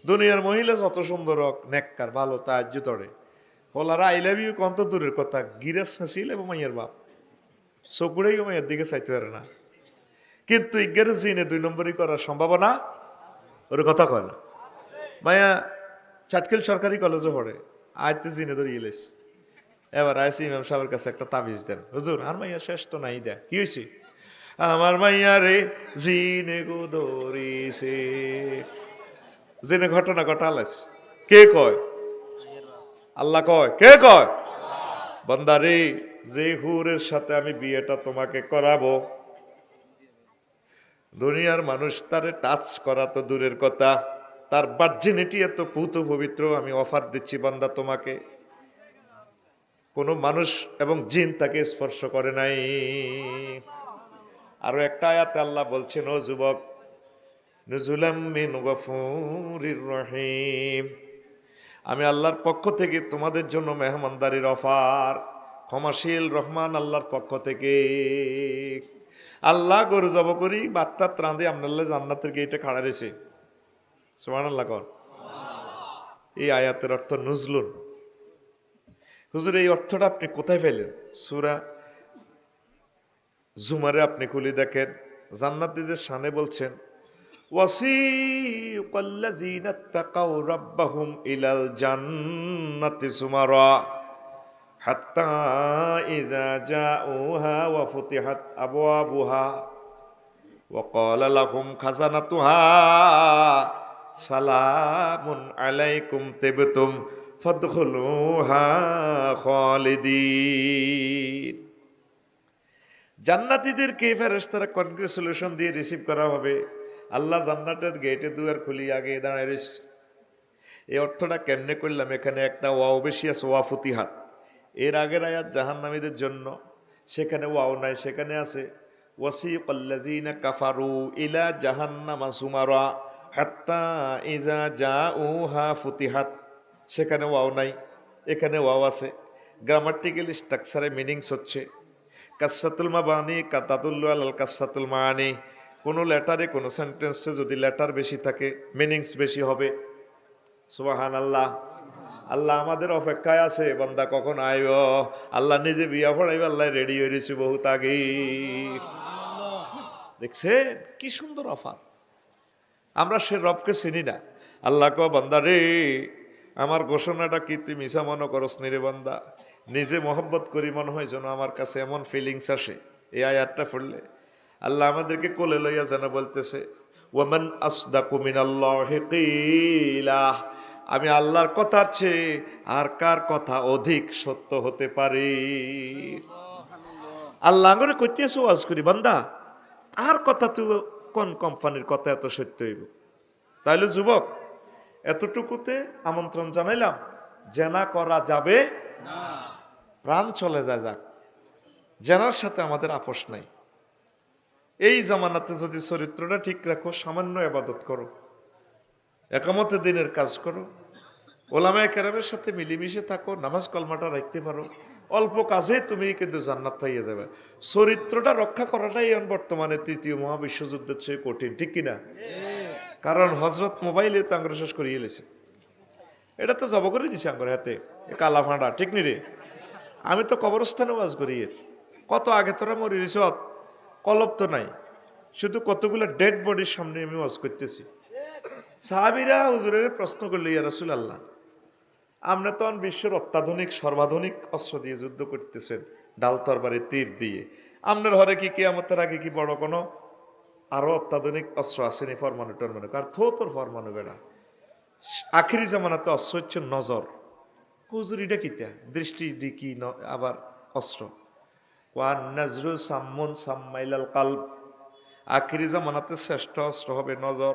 দুনিয়ার মহিলা যত সুন্দর হোক নেককার ভালো তাহাজ্জুদ পড়ে, হলারা আই লাভ ইউ কত দূরের কথা, গিরাস হাসিল এবং মাইয়ের বাপ চকুড়েই মাইয়ের দিকে চাইতে পারে না। কিন্তু ইজ্ঞারে জিনে 2 নম্বরই করার সম্ভাবনা ওর কথা কয় না। মায়া চাটকিল সরকারি কলেজে পড়ে, আয়তে জিনে ধরিয়ে এলেছে। এবার আইসি ইমাম সাহেবের কাছে একটা তাবিজ দেন, হুজুর আর মাইয়া শেষ তো নাই দেয়। কি হয়েছে? আমার মাইয়া রে জিনে গো ধরিছে। জিনে ঘটনা ঘটালেছে। কে কয়? আল্লাহ কয়। কে কয়? বান্দারে, যে হুরের সাথে আমি বিয়েটা তোমাকে করাবো, দুনিয়ার মানুষ তারে টাচ করা তো দূরের কথা, তার ভার্জিনিটি এত পুত পবিত্র, আমি অফার দিচ্ছি বান্দা তোমাকে, কোনো মানুষ এবং জিন তাকে স্পর্শ করে নাই। আরো একটা আয়াতে আল্লাহ বলছেন, ও যুবক, নুজুলাম মিন গফুরির রহিম, আমি আল্লাহর পক্ষ থেকে তোমাদের জন্য মেহমানদারির অফার, ক্ষমাশীল রহমান আল্লাহর পক্ষ থেকে। আল্লাহ গরু জব করি বাচ্চা ত্রাণ দিয়ে আপনার জান্নাতের গেটে খাড়া রয়েছে। সুবহানাল্লাহ কর। এই আয়াতের অর্থ নুজলুন। হুজুর এই অর্থটা আপনি কোথায় পেলেন? সূরা জুমারে আপনি খুলে দেখেন, জান্নাতীদের শানে বলছেন, ওয়াসিকাল্লাযীনা তাকাউ রাব্বাহুম ইলাল জান্নাতি যুমারা হাত্তা ইযা জাউহা ওয়া ফুতিহাত আবওয়াবুহা ওয়া ক্বালা লাহুম খাজানাতুহা সালামুন আলাইকুম তিবতুম ফাদখুলুহা খালিদিন। জান্নাতীদেরকে ফেরেশতারা কনগ্রেচুলেশন দিয়ে রিসিভ করা হবে। আল্লাহ জান্নাতের গেটে দুয়ার খুলি আগে দাঁড়ায় রয়েছে। এই অর্থটা কেমনে করলাম? এখানে একটা ওয়াও বেশি আছে, ওয়া ফুতিহাত। এর আগের আয়াত জাহান্নামীদের জন্য, সেখানে ওয়াও নাই, সেখানে আছে ওয়াসিকাল্লাযীনা কাফারু ইলা জাহান্নামা যুমারা হাত্তা ইযা জাউহা ফুতিহাত। সেখানে ওয়াও নাই, এখানে ওয়াও আছে। গ্রামাটিক্যাল স্ট্রাকচারে মিনিংস হচ্ছে কাসসাতুল মাবানি কাতাদুল্লু আলাল কাসসাতুল মাআনি। কোনো লেটারে কোনো সেন্টেন্সে যদি লেটার বেশি থাকে মিনিংস বেশি হবে। সুবহানাল্লাহ। আল্লাহ আমাদের অপেক্ষায় আছে, বান্দা কখন আইব। আল্লাহ নিজে বিয়া পড়াইবে, আল্লাহ রেডি হয়ে রয়েছে বহুত আগে। দেখছেন কি সুন্দর অফার। আমরা সে রবকে চিনি না। আল্লাহ কো বান্দা রে, আমার ঘোষণাটা কি তুই মিছা মনে করস নি রে বান্দা? নিজে মহব্বত করি মনে হয় যেন আমার কাছে এমন ফিলিংস আসে। এই আয়াতটা পড়লে আল্লাহ আমাদেরকে কোলে লইয়া যেন বলতেছে, ওয়ামান আসদাকু মিনাল্লাহি কিলা, আমি আল্লাহর কথার চেয়ে আর কার কথা অধিক সত্য হতে পারে? আল্লাহ আঙরে কইতেছে ওয়াজ করি, বান্দা আর কথা তুই কোন কোম্পানির কথা এত সত্য হইব? তাইলে যুবক, এতটুকুতে আমন্ত্রণ জানাইলাম, জেনা করা যাবে না। প্রাণ চলে যায় যাক, জেনার সাথে আমাদের আপোষ নাই। এই জামানাতে যদি চরিত্রটা ঠিক রাখো, সামান্য ইবাদত করো, একামতে দিনের কাজ করো, ওলামায়ে কেরামের সাথে মিলেমিশে থাকো, নামাজ কলমাটা রাখতে পারো, অল্প কাজে তুমি কিন্তু জান্নাত পাইয়ে যাবে। চরিত্রটা রক্ষা করাটাই এখন বর্তমানে তৃতীয় মহাবিশ্বযুদ্ধের চেয়ে কঠিন, ঠিক কিনা? কারণ হজরত মোবাইলে তো আঙ্গুর শেষ করিয়ে এলেছে। এটা তো জব করে দিছে আঙ্গুর হাতে, কালা ফাঁড়া, ঠিক নি রে? আমি তো কবরস্থানে ওয়াজ করি, এর কত আগে তোরা মরি রিসত, কলব তো নাই, শুধু কতগুলো ডেড বডির সামনে আমি ওয়াজ করতেছি। সাহাবীরা হুজুরের প্রশ্ন করলো, ইয়া রাসূলুল্লাহ, আপনি তো বিশ্বের অত্যাধুনিক সর্বাধুনিক অস্ত্র দিয়ে যুদ্ধ করতেছেন, ডাল তরবারি তীর দিয়ে, আপনার ঘরে কি কিয়ামতের আগে কি বড় কোনো আরো অত্যাধুনিক অস্ত্র আসেনি? ফরমানু টরমানু কার তোর ফরমানু বেড়া। আখিরি জামানাতে অস্ত্র হচ্ছে নজর। হুজুর এটা কিতা? দৃষ্টি দিকি আবার অস্ত্র। ওয়ান নাজরু সাম্মুন সাম্মাইলাল কালব। আখিরি জামানাতে শ্রেষ্ঠ অস্ত্র হবে নজর।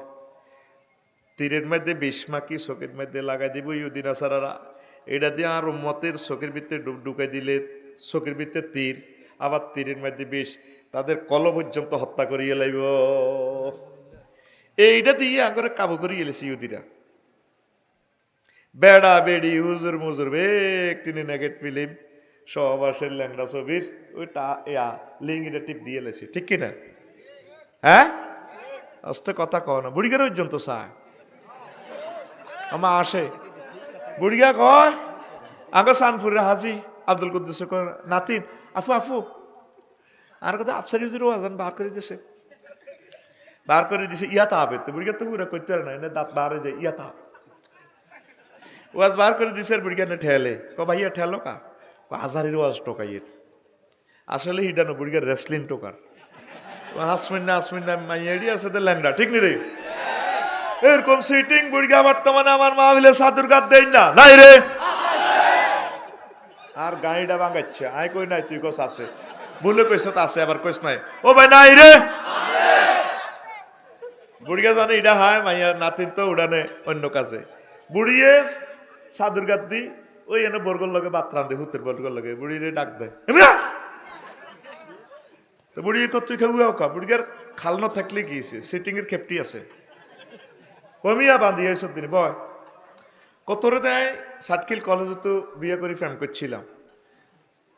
তীরের মধ্যে বিষ মাকি চোখের মধ্যে লাগাই দিব ইহুদি নাসারারা, এটা দিয়ে আর উম্মতের চোখের ভিতরে ঢুকাই দিলে চোখের ভিতরে তীর, আবার তীরের মধ্যে বিষ, তাদের কল পর্যন্ত হত্যা করিয়ে লাইব। এইটা দিয়ে আগরে কাবু করিয়ে এলেছে ইহুদিরা। বেড়া বেড়ি হুজুর মুজুর একটি নেগেট ফিল্ম সব আসে ল্যাংড়া ছবির ওইটা লিঙ্গিটা টিপ দিয়ে এলেছে, ঠিক কিনা? হ্যাঁ, আস্তে কথা কও না, বুড়িগার পর্যন্ত চায়। আমা আসে বুড়িয়া কয় আগে সানপুরের হাজি আব্দুল কুদ্দুস নাতিন আফু আফু আর কথা আফসারি হুজুর ওয়াজান বার করে দিছে ইয়া তাবে তো বুড়িয়া তো পুরা করতে পারে না দাঁত বারে যে ইয়া তাব ওয়াজ বার করে দিছে বুড়িয়া না ঠেলে ভাইয়া ঠেলো কা হাজারের ওয়াজ টোকাইয়ের আসলে হিডানো বুড়িয়া রেসলিং টোকার হাসমিন না মাইয়াডি আছে তো ল্যাংড়া ঠিক নি রে এরকম সিটিং বুড়িয়া বর্তমানে আমার মাহফিলে সাদুর গাদ দেই না নাই রে আর গাড়িটা ভাঙাচ্ছে আই কই নাই তুই কস আছে বলে কইছ তো আছে আবার কইস নাই ও ভাই নাই রে বুড়িয়া জানে এটা হয় মাইয়া নাতিন তো উড়ানে অন্য কাজে বুড়িয়ে সাদুর গাদ দি ওই এনে বর্গর লগে বাতরান দে হুতের বর্গর লগে বুড়িরে ডাক দেয় তো বুড়ি কত তুই খাওয়া কা বুড়িয়ার খালনো থাকলে কি সিটিং এর খেপটি আছে কমিয়া বাঁধি এইসব দিন বয় কতরে দেয় সাতকিল কলেজে তো বিয়ে করে ফ্যাম করছিলাম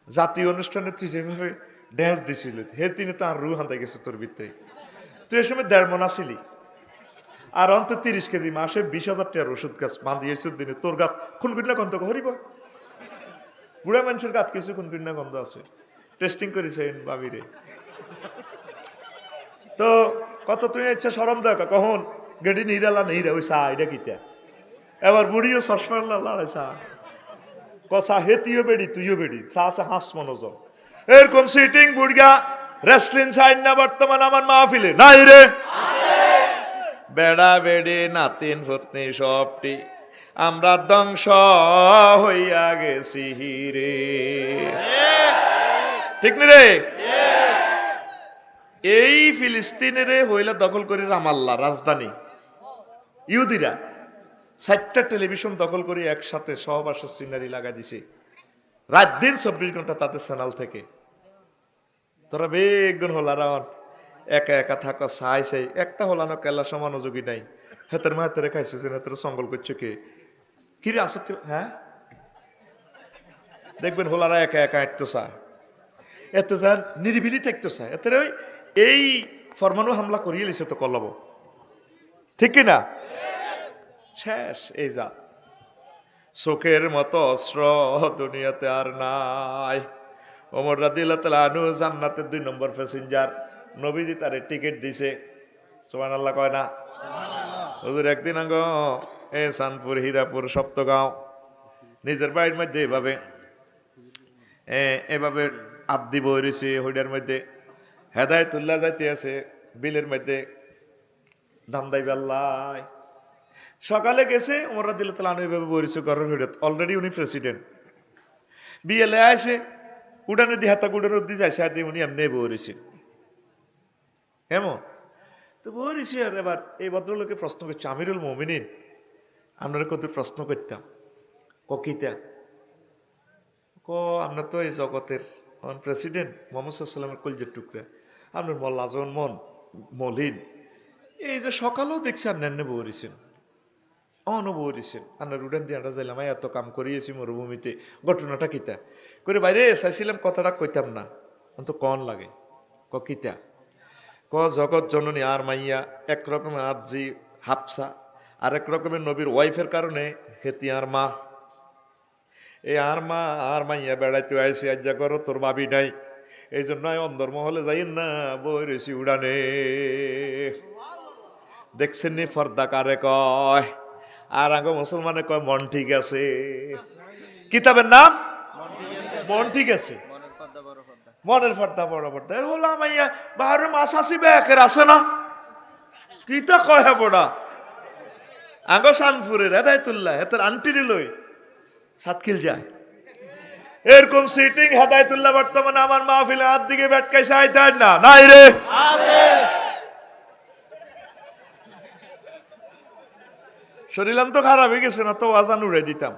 জাতীয় অনুষ্ঠানে তুই যেভাবে ড্যান্স দিছিল হে তিনি তো আর রু হান্তাই গেছে তোর ভিতরে তুই এ সময় 1.5 মণ আসিলি আর অন্ত 30 কেজি মাসে 20,000 টাকার ওষুধ গাছ বাঁধিয়েছে দিনে তোর গাত খুনকুন্না গন্ধ হরিব বুড়া মানুষের গাত কিছু খুনকুন্না গন্ধ আছে টেস্টিং করেছেন বাবিরে তো কত তুই ইচ্ছা সরম দেখ কখন গেডি নিরালা নেই রে ওই চা এটা কিতা এবার বুড়িও চশমা লাড়ে চা কষা হেতিও বেড়ি তুইও বেড়ি চা আছে হাঁস মনোজন এরকম সিটিং বুড়িয়া রেসলিং সাইন না বর্তমান আমার মাহফিলে নাই রে বেড়া বেড়ে নাতিন ভূতনি সবটি আমরা ধ্বংস হইয়া গেছি রে ঠিক নি রে এই ফিলিস্তিনের হইলা দখল করে রামাল্লা রাজধানী ইহুদিরা 4টা টেলিভিশন দখল করে একসাথে সহবাসের সিনারি লাগাই দিছে রাত দিন 24 ঘন্টা তাদের চ্যানেল থেকে তোরা বেগুন হলারা একা একা থাকা চাই একটা হলানো কেলা সমানোযোগী নাই হেতের মাহের খাইছে হেতের সঙ্গল করছে কে কিরে আসো হ্যাঁ দেখবেন হলারা একা একা একটু চা এতে যার নিরিবিলি থাকতো চা এতে ওই এই ফরমানু হামলা করিয়ে লিছে তো কলব ঠিক কিনা শেষ এই যা চোখের মতো অস্ত্র দুনিয়াতে আর নাই ওমর রাদিয়াল্লাহু তাআলা আনহু জান্নাতের 2 নম্বর প্যাসেঞ্জার নবীজি তারে টিকিট দিছে সুবহানাল্লাহ কয় না হুজুর একদিন আগে সানপুর হীরাপুর সপ্তগাঁও নিজের বাড়ির মধ্যে এভাবে আদি বই রয়েছে হইডার মধ্যে হেদায়েতুল্লাহ যাইতে আছে বিলের মধ্যে ধান্দাই বেল্লাই সকালে গেছে ওমর রাদিয়াল্লাহু তাআলা আনহু এভাবে বই রয়েছে ঘরের হইডাত অলরেডি উনি প্রেসিডেন্ট বিএলএ আসে উড়ানে দিয়ে হাতা গুড়ার অব্দি যাইছে আর উনি এমনি বই রয়েছে এমন তো বই রয়েছে আর এবার এই ভদ্রলোকে প্রশ্ন করছে আমিরুল মুমিনিন আপনারা কত প্রশ্ন করতাম কিতা আপনার তো এই জগতের প্রেসিডেন্ট মোহাম্মদ সাল্লামের কলজের টুকরা আপনার মল্লাজন মলিন এই যে সকালেও দেখছি আর নেন বউরিছেন বউরিছেন আপনার উডান দিয়ে আমরা যাইলাম এত কাম করিয়েছি মরুভূমিতে ঘটনাটা কিতা করে বাইরে চাইছিলাম কথাটা কইতাম না অন্ত কন লাগে কিতা জগৎ জননী আর মাইয়া একরকমের আজি হাফসা আরেক রকমের নবীর ওয়াইফের কারণে হেতি আর মা এই আর মা আর মাইয়া বেড়াইতে আইসি আজ যা করো তোর ভাবি নাই এই জন্য অন্দরমহলে যাইন না বই রেছি উড়ানে দেখছেন নি ফর্দা কারে কয় আর আগে মুসলমানে কয় মন ঠিক আছে কিতাবের নাম মন ঠিক আছে মনের ফর্দা বড় পর্দা বললাম মাইয়া বাহারে মাছ আসিবে একের আছে না কিতা কয় হ্যাঁ বড়া আগে সানপুরের হেদায়েতুল্লাহ এত আন্টিরে লই সাতকিল যায় এরকম সিটিং হেদায়েতুল্লাহ বর্তমানে আমার মাহফিলে হাত দিকে বেটকাই চাইতেন না নাই রে শরীরান তো খারাপ হয়ে গেছে না তো আজান উড়ে দিতাম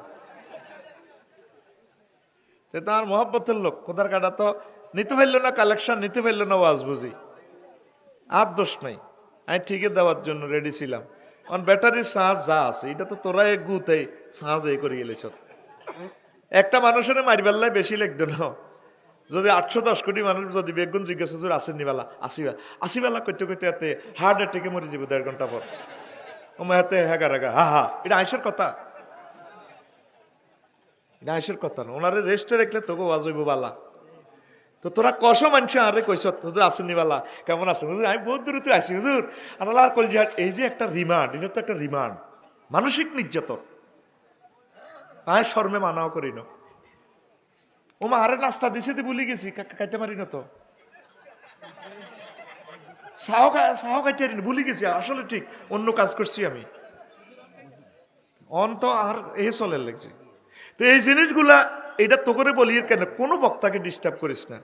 তার মহব্বতের লোক কোথার কাটা তো নিতে পারল না কালেকশন নিতে পারল না ওয়াজ বুঝি আর দোষ নাই আমি ঠিকই দেওয়ার জন্য রেডি ছিলাম কারণ ব্যাটারির সাঁজ যা আছে এটা তো তোরা গুতে সাঁজ এই করে গেলেছ একটা মানুষের মারিবেল্লায় বেশি লাগতো না যদি 810 কোটি মানুষ যদি বেগুন জিজ্ঞাসা আসেননি বেলা আসিবেলা করতে করতে এতে হার্ট অ্যাটাকে মরে যাবে 1.5 ঘন্টা পর ও মাহাতে হ্যাগা রাগা হা হা, এটা আইসের কথা, এটা আইসের কথা না। ওনারে রেস্টে রাখলে তোকে বাজইব বালা। তো তোরা কষ মানছ আরে কইস হুজুর আসেননি বালা, কেমন আছেন হুজুর? আমি বহুত দূরে তো আসি হুজুর। আল্লাহ কলজিহাট, এই যে একটা রিমান্ড, এটা তো একটা রিমান্ড, মানসিক নির্যাতন। আয় শর্মে মানাও করি না। ও মা আরে নাস্তা দিছে তো ভুলে গেছি, খাইতে পারি না তো, সাহ খাইতে পারি না, ভুলে গেছি আসলে, ঠিক অন্য কাজ করছি আমি। অন তো আর এ চলে লাগছে। তো এই জিনিসগুলা এটা তো করে বলি কেন, কোনো বক্তাকে ডিস্টার্ব করিস না,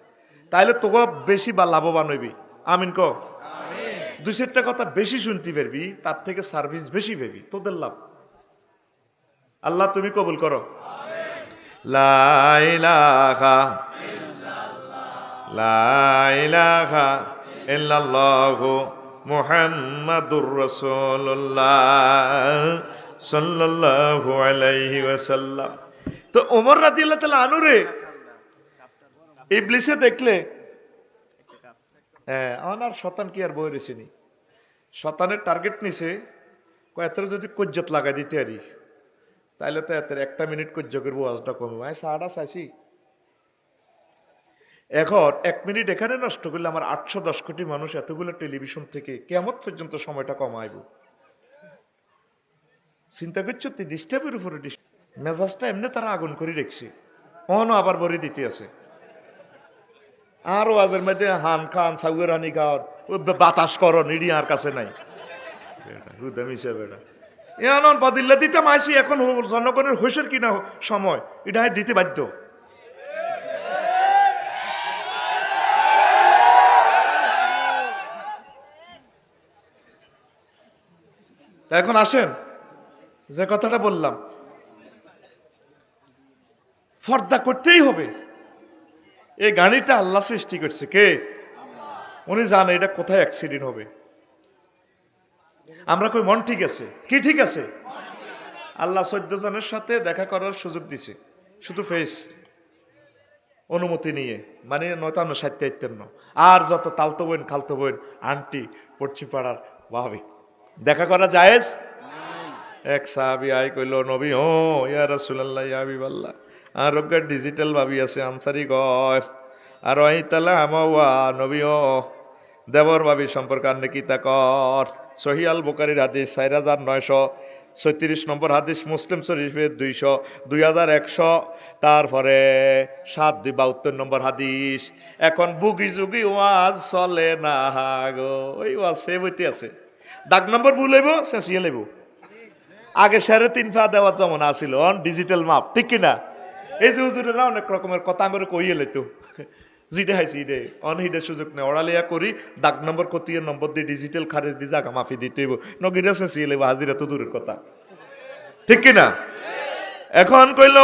তাইলে তোকে বেশি বা লাভবান হইবি। আমিন ক। দুই চারটা কথা বেশি শুনতে পারবি, তার থেকে সার্ভিস বেশি পাবি, তোদের লাভ। আল্লাহ তুমি কবুল করো। লা ইলাহা লা ইলাহা ইল্লাল্লাহু মুহাম্মাদুর রাসূলুল্লাহ সাল্লাল্লাহু আলাইহি ওয়াসাল্লাম। তো ওমর রাদিয়াল্লাহু তাআলা আনহু রে ইবলিসে দেখলে, হ্যাঁ আমার শতান কি আর বই রেছিনি, শতানের টার্গেট নিছে কয়েকটার যদি কজ্জত লাগাই দিতে আরি, তাইলে তো এত একটা মিনিট কজ্জ করবো, আওয়াজটা কমবে। আমি সাড়া চাইছি, এখন 1 মিনিট এখানে নষ্ট করলে আমার 810 কোটি মানুষ এতগুলো টেলিভিশন থেকে কিয়ামত পর্যন্ত সময়টা কমাইব। চিন্তা করছো তুই ডিস্টার্বের উপরে মেজাজটা এমনি তারা আগুন করে রেখছে, অনও আবার বড়ি দিতে আছে। আর ওয়াজের মধ্যে হান খান সাউয়ের হানি খাওয়ার বাতাস করো নিড়ি আর কাছে নাই, এমন বদিল্লা দিতে মাইছি। এখন জনগণের হুঁশের কিনা সময়, এটা দিতে বাধ্য। তা এখন আসেন যে কথাটা বললাম, পর্দা করতেই হবে। এই গাড়িটা আল্লাহ সৃষ্টি করছে কে? উনি জানে এটা কোথায় অ্যাক্সিডেন্ট হবে। আমরা কই মন ঠিক আছে, কি ঠিক আছে? আল্লাহ 14 জনের সাথে দেখা করার সুযোগ দিছে, শুধু ফেস অনুমতি নিয়ে, মানে 59-57, আর যত তালতো বোন খালতো বোন আন্টি পড়ছি পাড়ার ভাবি দেখা করা জায়েজ। এক সাহাবী আই কইল, নবী ও ইয়া রাসূলুল্লাহ ইয়া হাবিবাল্লাহ, আর রোগের ডিজিটাল ভাবি আছে আনসারি গয়, আর ওই তালা আমাওয়া নবী ও দেবর ভাবি সম্পর্কে আর নাকি তা কর। সহিহ আল বুখারীর হাদিস 4936 নম্বর হাদিস, মুসলিম শরীফের 2100, তারপরে 772 নম্বর হাদিস। এখন বুগি যুগি ওয়াজ চলে না গো, ওই ওয়াজ সে বইতে আছে, দাগ নম্বর ভুলেব শেষিয়ে লেব। আগে 3.5 পা দেওয়ার জমানা আছিল, অন ডিজিটাল মাপ, ঠিক কিনা? এই যে হুজুরেরা অনেক রকমের কথা করে কইয়ে লেতো, জিডে হাইছি রে অনহিডের সুযোগ নেই, ওড়ালিয়া করি দাগ নম্বর কতিয়ে নম্বর দিয়ে ডিজিটাল খারেজ দিয়ে জাগা মাফি দিতে নগিরা শেষিয়ে লেব, হাজিরা তো দূরের কথা, ঠিক কিনা? এখন কইল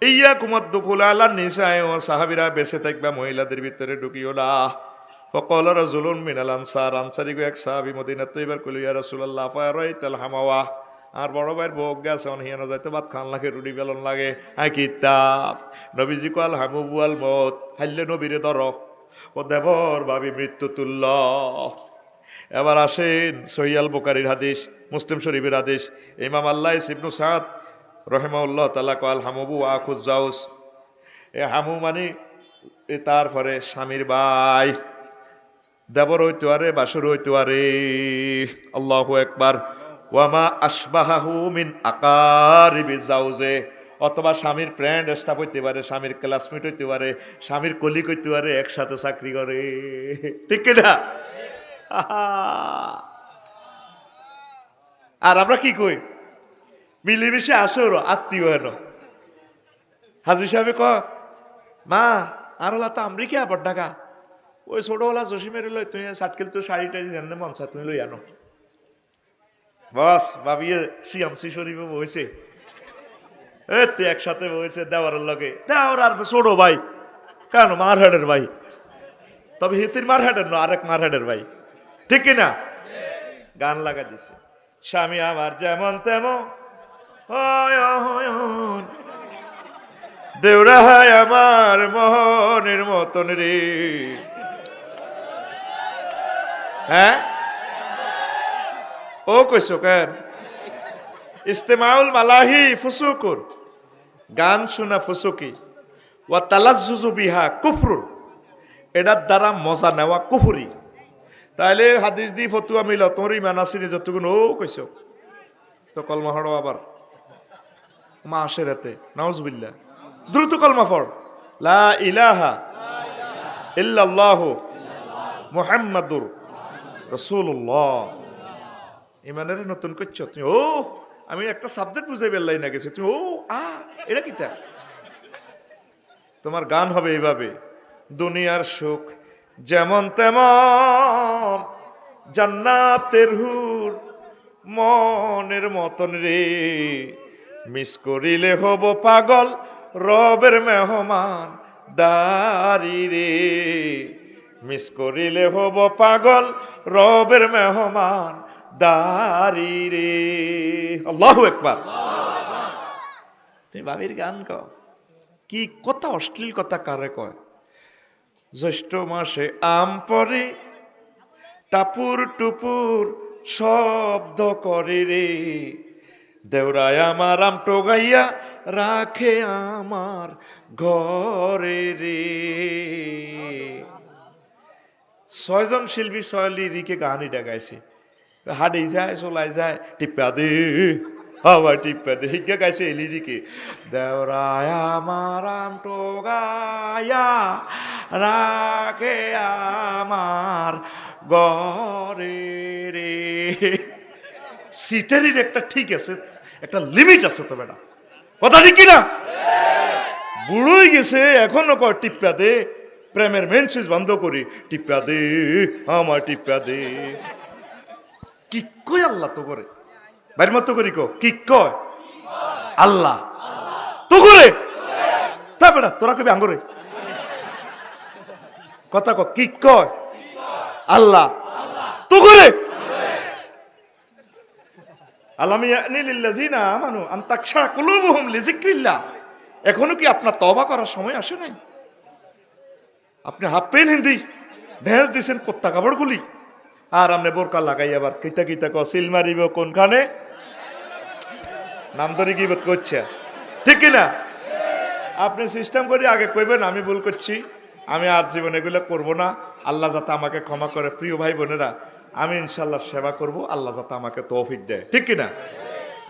ইয়া কুমার দুকুল আল্লাহ নিসায় ও সাহাবিরা বেঁচে থাকবা, মহিলাদের ভিতরে ঢুকিও না। ফকল রাজুলুন মিনাল আনসার, আনসারি গো এক সাহাবী মদিনা তো এবার কইল ইয়া রাসূলুল্লাহ ফারাইতাল হামাওয়া, আর বড় ভাইয়ের ভোগ গেছে অনহিয়ানো যাইতে ভাত খান লাগে, রুটি বেলন লাগে, হ্যাঁ কিতাব নবীজি কাল হামুবুয়াল মত হাইলে নবীরে ধর ও দেবর ভাবি মৃত্যু তুল্য। এবার আসেন সহিহ আল বুখারীর হাদিস, মুসলিম শরীফের হাদিস, ইমাম আল্লাহ ইবনে সাদ রহিমাহুল্লাহ তাআলা কাল হামুবু আখুজ জাউস, এ হামু মানে তারপরে স্বামীর ভাই, দেবর হইতে পারে বাসুর হইতে পারে। আল্লাহু আকবার। ওয়ামা আশবাহাহু মিন আকারিবি জাওজে, অথবা স্বামীর ফ্রেন্ড স্টাফ হইতে পারে, স্বামীর ক্লাসমেট হইতে পারে, স্বামীর কলিগ হইতে পারে, একসাথে চাকরি করে, ঠিক কিনা? আর আমরা কি কই, মিলেমিশে আসো আত্মীয় হেন। হাজি সাহেব ক মা আর হলা তো আমরি কে আবার ঢাকা, ওই ছোটবেলা জসিমের লই তুই সাটকেল তো শাড়ি টাড়ি জানলে মনসা তুমি লই আনো, বস ভাবিয়ে সিএমসি শরীফে বইছে, তুই একসাথে বইছে দেওয়ারের লগে, দেওয়ার আর ছোট ভাই কেন মারহাটের ভাই, তবে হিতির মারহাটের না, আরেক মারহাটের ভাই, ঠিক কিনা? গান লাগা দিছে, স্বামী আমার যেমন তেমন দেউরা হয় আমার মোহনের মতন রে। হ্যাঁ ও কইছো কেন? ইস্তেমাউল মালাহি ফুসুকুর, গান শোনা ফুসুকি, ওয়া তালাজ্জুজু বিহা কুফরুন, এটার দ্বারা মজা নেওয়া কুফরি। তাইলে হাদিস দি ফতুয়া মিল তোর ইমান আসিনি যতগুণ ও কইছো তো কলমা হড়ো আবার মা আসে রাতে নাউজুবিল্লাহ। দ্রুত কলমা পড়, লা ইলাহা ইল্লাল্লাহু মুহাম্মাদুর রাসূলুল্লাহ। ইমানের নতুন করছো তুমি, ও আমি একটা সাবজেক্ট বুঝাই বেল্লাই না গেছি, তুমি ও এটা কি তা? তোমার গান হবে এইভাবে, দুনিয়ার সুখ যেমন তেমন, জান্নাতের হুর মনের মতন রে, মিস করিলে হব পাগল রবের মেহমান দারি রে, মিস করিলে হব পাগল রবের মেহমান দারি রে। আল্লাহু আকবার। তুমি বাবির গান কও, কি কথা অশ্লীল কথা কারে কয়? জ্যৈষ্ঠ মাসে আম পরে টাপুর টুপুর শব্দ করে রে, দেওরায় আমার আম টোগাইয়া রাখে আমার ঘরে রে। 6 জন শিল্পী 6 লিরিকে গান এটা গাইছে, হাডেই যায় চলাই যায় টিপ্পা দে আবার টিপ্পা দে হিগা গাইছে এই লিরিকে, দেওরায় আমার আম টোগাইয়া রাখে আমার ঘরে রে। সিটারির একটা ঠিক আছে, একটা লিমিট আছে তো বেটা, কথা ঠিক কিনা? বুড়োই গেছে এখনো কয় টিপ্পা দে, প্রেমের মেন সুইচ বন্ধ করি, টিপ্পা দে আমার টিপ্পা দে। কি কয় আল্লাহ তো করে বাইর মতো করি কো, কি কয় আল্লাহ তো করে, তা বেটা তোরা কবি আঙ্গরে কথা ক, কি কয় আল্লাহ তো করে। এখনো কি আপনার তওবা করার সময় আসে নাই? আপনি হাফ পেন হিন্দি ভেঁস দিছেন কোত্তা কাপড় গুলি, আর আপনি বোরকা লাগাই আবার কিতা কিতা সিল মারিব কোনখানে, নাম ধরে গিবত করছে, ঠিক কিনা? আপনি সিস্টেম করে আগে কইবেন আমি ভুল করছি, আমি আর জীবনে এগুলো করবো না, আল্লাহ যাতে আমাকে ক্ষমা করে। প্রিয় ভাই বোনেরা, আমি ইনশাল্লাহ সেবা করব, আল্লাহ যাতে আমাকে তৌফিক দেয়, ঠিক কিনা?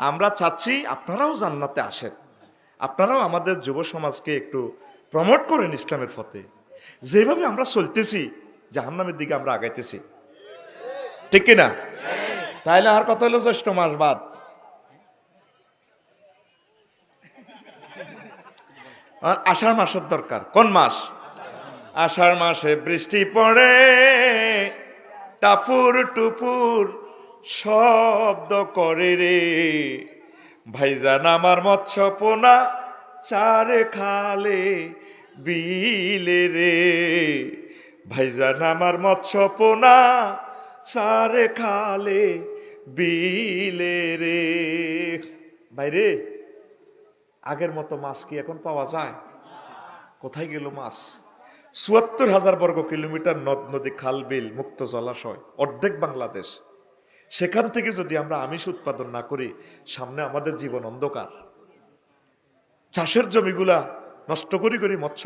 আমরা চাচ্ছি আপনারাও জান্নাতে আসেন, আপনারাও আমাদের যুব সমাজকে একটু প্রমোট করেন ইসলামের পথে। যেভাবে আমরা চলতেছি জাহান্নামের দিকে আমরা আগাইতেছি, ঠিক কিনা? তাইলে আর কথা হলো জ্যৈষ্ঠ মাস বাদ, আষাঢ় মাসের দরকার। কোন মাস? আষাঢ় মাসে বৃষ্টি পড়ে টাপুর টুপুর শব্দ করে রে, ভাইজান আমার মৎস্য পোনা চারে খালে বিলে রে, ভাইজান আমার মৎস্য পোনা চারে খালে বিলে রে। ভাইরে, আগের মতো মাছ কি এখন পাওয়া যায়? কোথায় গেল মাছ? ৭৪,০০০ বর্গ কিলোমিটার নদ নদী খাল বিল মুক্ত জলাশয়, অর্ধেক বাংলাদেশ। সেখান থেকে যদি আমরা আমিষ উৎপাদন না করি, সামনে আমাদের জীবন অন্ধকার। চাষের জমিগুলা নষ্ট করি করি মৎস্য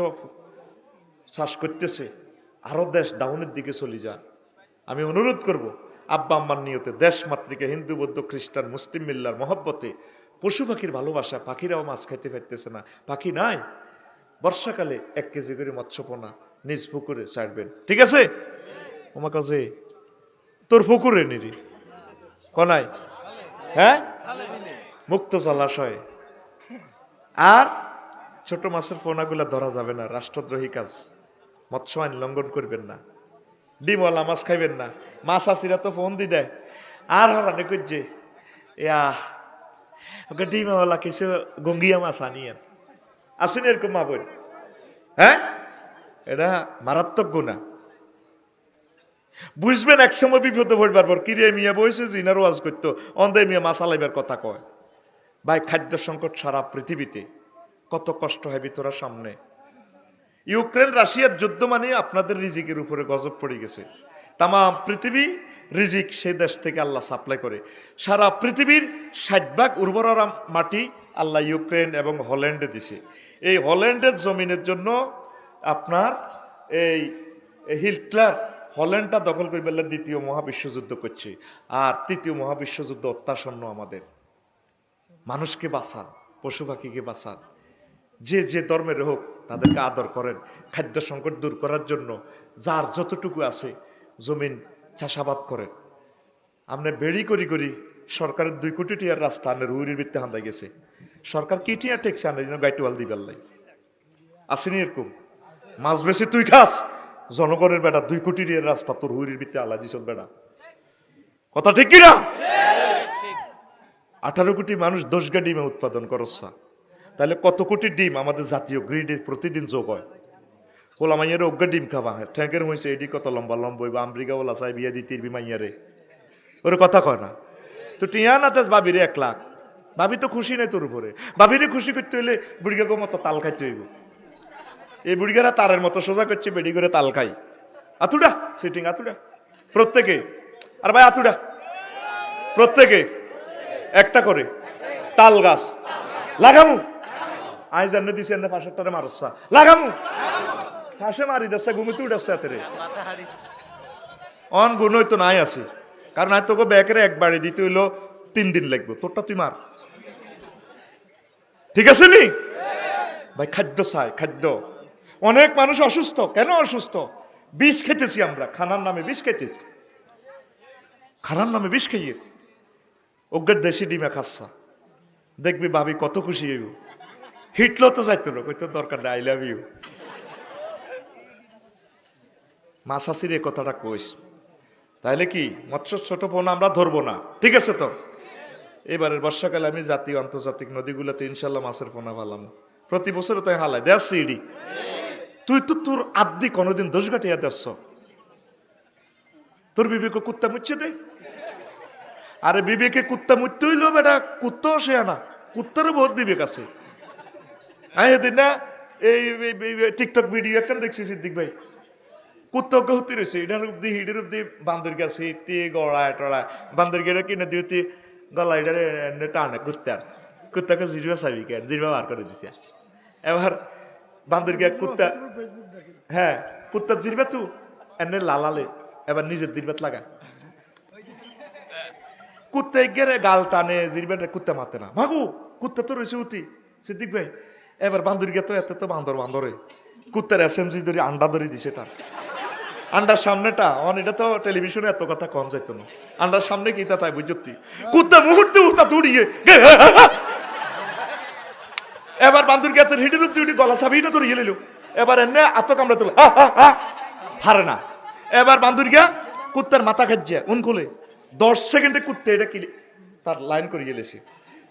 চাষ করতেছে, আরো দেশ ডাউনের দিকে চলে যায়। আমি অনুরোধ করব, আব্বা আম্মার নিয়তে, দেশ মাতৃকে, হিন্দু বৌদ্ধ খ্রিস্টান মুসলিম মিল্লার মহব্বতে, পশু পাখির ভালোবাসা, পাখিরাও মাছ খাইতে পারতেছে না, পাখি নাই, বর্ষাকালে 1 কেজি করে মৎস্যপোনা নিজ পুকুরে ছাড়বেন, ঠিক আছে? তোমার কাছে তোর পুকুরে নিরি কনাই, হ্যাঁ, মুক্ত জলাশয়। আর ছোট মাছের পোনাগুলা ধরা যাবে না, রাষ্ট্রদ্রোহী কাজ। মৎস্য আইন লঙ্ঘন করবেন না, ডিমওয়ালা মাছ খাইবেন না। মাছ আসিরা তো ফোন দি দেয় আর হরানি করছে, ওকে ডিমওয়ালা কিছু গঙ্গিয়া মাছ আনিয়েন, আসেন এরকম মা বোন, হ্যাঁ, এটা মারাত্মক গুনাহ। বুঝবেন এক সময় বিপদে পড়বার পর, কিরে মিয়া বইছে জিনার ওয়াজ করতো, অন্ধে মিয়া মাছ আলাইবার কথা কয়। ভাই, খাদ্য সংকট সারা পৃথিবীতে, কত কষ্ট হয় ভিতরা সামনে। ইউক্রেন রাশিয়ার যুদ্ধ মানে আপনাদের রিজিকের উপরে গজব পড়ে গেছে। তামাম পৃথিবী রিজিক সেই দেশ থেকে আল্লাহ সাপ্লাই করে। সারা পৃথিবীর 60% উর্বর মাটি আল্লাহ ইউক্রেন এবং হল্যান্ডে দিছে। এই হল্যান্ডের জমিনের জন্য আপনার এই হিটলার হল্যান্ডটা দখল করে ফেললে দ্বিতীয় মহাবিশ্বযুদ্ধ করছে। আর তৃতীয় মহাবিশ্বযুদ্ধ অত্যাসন্ন আমাদের। মানুষকে বাঁচান, পশু পাখিকে বাঁচান, যে যে ধর্মের হোক তাদেরকে আদর করেন। খাদ্য সংকট দূর করার জন্য যার যতটুকু আছে জমিন চাষাবাদ করেন। আমরা বেড়ি করি করি সরকারের 2 কোটি টিয়ার রাস্তা আনের উইরির ভিত্তে হান্দা গেছে। সরকার কি টিয়া টেকছে আনের জন্য গাইটওয়াল দিবার লাই আসেনি এরকম। মাছ বেশি তুই খাস, জনগণের বেটা 2 কোটি টিয়ার রাস্তা তোর হুইরির ভিত্তে আলাদি চল বেটা। কথা ঠিক কিনা? 18 কোটি মানুষ 10 গা ডিমে উৎপাদন করছা, তাহলে কত কোটি ডিম আমাদের জাতীয় গ্রিডে প্রতিদিন যোগ হয়। ওলা মাইয়ারে অজ্ঞা ডিম খাবা ঠ্যাঙ্কের হয়েছে এটি কত লম্বা লম্বা হইবা আমেরিকা ওলা চাই বিয়া দিতে মাইয়ারে ওরে কথা কয় না তো টিয়া না তাস বাবিরে 1 লাখ। ভাবি তো খুশি নাই তোর উপরে। ভাবিরে খুশি করতে হইলে বুড়িগাকে মতো তাল খাইতে হইব। এই বুড়িগারা তারের মতো সোজা করছে, বেডি করে তাল খাই। আতুডা সিটিং আতুডা প্রত্যেকে, আর ভাই আতুডা প্রত্যেকে একটা করে তাল গাছ লাগামু। আই জানে দিছে এনে পাশেরটারে মারছা লাগামু, ফাঁসে মারি দিচ্ছে ঘুমিতে উঠেছে হাতেরে অন গুণ হইতো নাই আছে। কারণ আর তোকে ব্যাকের একবারে দিতে হইলো 3 দিন লাগবে, তোরটা তুই মার। ঠিক আছে নি ভাই? খাদ্য চাই, খাদ্য। অনেক মানুষ অসুস্থ। কেন অসুস্থ? বিষ খেতেছি আমরা, খানার নামে বিষ খেতেছি। খানার নামে বিষ খাইয়ে অজ্ঞের দেশি ডিমে খাচ্ছা, দেখবি ভাবি কত খুশি হইব। হিটলো তো যাইতো না, কইতো দরকার নেই, আই লাভ ইউ। মাসাসির এই কথাটা কইস, তাহলে কি মৎস্য ছোট পোনা আমরা ধরবো না? ঠিক আছে তো? এবারের বর্ষাকালে আমি জাতীয় আন্তর্জাতিক নদীগুলোতে ইনশাল্লাহ মাছের পোনা ভালাম। প্রতি বছর তাই হালাই দেশ ইডি। তুই তো তোর আদি কোনোদিন 10 গাটিয়া দেখছ? তোর বিবেকে কুত্তা মুচ্ছে দে। আরে বিবেকে কুত্তা মুচ্ছে হইলো বেটা, কুত্তাও সে আনা, কুত্তারও বহুত বিবেক আছে। আমি এদিন না এই টিকটক ভিডিও একটা দেখছি সিদ্দিক ভাই, কুত্তা হতে রয়েছে এটার অব্দি হিডের অব্দি বান্দর গেছে ইতি গড়ায় টড়ায় বান্দর গেলে কিনে দিতে গলা এটারে টানে কুত্তাকে জিরবা চাবি কেন জিরবা বার করে দিছে। এবার বান্দর গিয়া কুত্তা, হ্যাঁ কুত্তার জিরবা তু এনে লালালে এবার নিজের জিরবাত লাগা। কুত্তা গেলে গাল টানে জিরবাটা, কুত্তা মারতে না ভাগু, কুত্তা তো রয়েছে উতি সিদ্দিক ভাই। এবার বান্দর গিয়া তো এত তো বান্দরে কুত্তার এসএমজি ধরে আন্ডা ধরে দিছে তার আন্ডার সামনেটা অন। এটা তো টেলিভিশনে এত কথা কম যাইতো না। আন্ডার সামনে কি তা তাই বুঝতি কুত্তা মুহূর্তে উঠতা দৌড়িয়ে এবার বান্দর গিয়া হিটের উঠতে উঠি গলা চাবিটা ধরিয়ে নিল। এবার এনে আত কামড়া তোলে হারে না। এবার বান্দর গিয়া কুত্তার মাথা খাচ্ছে উন খুলে 10 সেকেন্ডে কুত্তে এটা কি তার লাইন করিয়ে লেছে।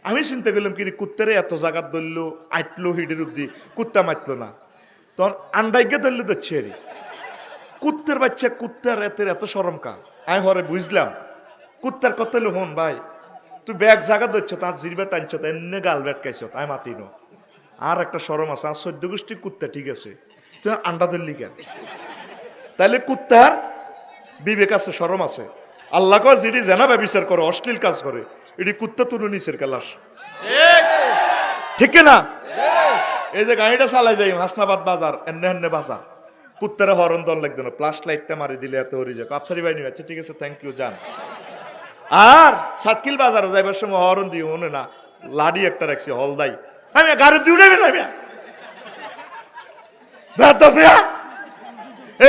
আমি চিন্তা করলাম কি কুত্তারে এত জায়গা ধরলো আটলো হিটের অব্দি, কুত্তা মারলো না, তখন আন্ডাইকে ধরলে ধরছে এরি কুত্তার বাচ্চা। কুত্তার এত সরম কা? আমি হরে বুঝলাম কুত্তার কত হলো হন ভাই, তুই ব্যাগ জায়গা ধরছ তার জিরবা টানছ এমনি গাল ব্যাট খাইছ আমি মাতি নো। আর একটা সরম আছে, আর 14 গোষ্ঠী কুত্তা ঠিক আছে, তুই আন্ডা ধরলি কেন? তাহলে কুত্তার বিবেক আছে, সরম আছে। আল্লাহ কয় যেটি জেনাবে বিচার করে অশ্লীল কাজ করে এটি কুত্তা তুলে নিচের কালাস, ঠিক না? এই যে গাড়িটা চালাই যাই হাসনাবাদ বাজার এনে এনে বাজার, কুত্তারা হরন দল লাগতো না, প্লাস লাইটটা মারি দিলে এত হরি যাক আপসারি বাহিনী। আচ্ছা ঠিক আছে, থ্যাংক ইউ যান। আর সাতকিল বাজারে যাইবার সময় হরন দিয়ে মনে না লাডি একটা রাখছি হলদাই, আমি গাড়ি দিয়ে উঠে গেলাম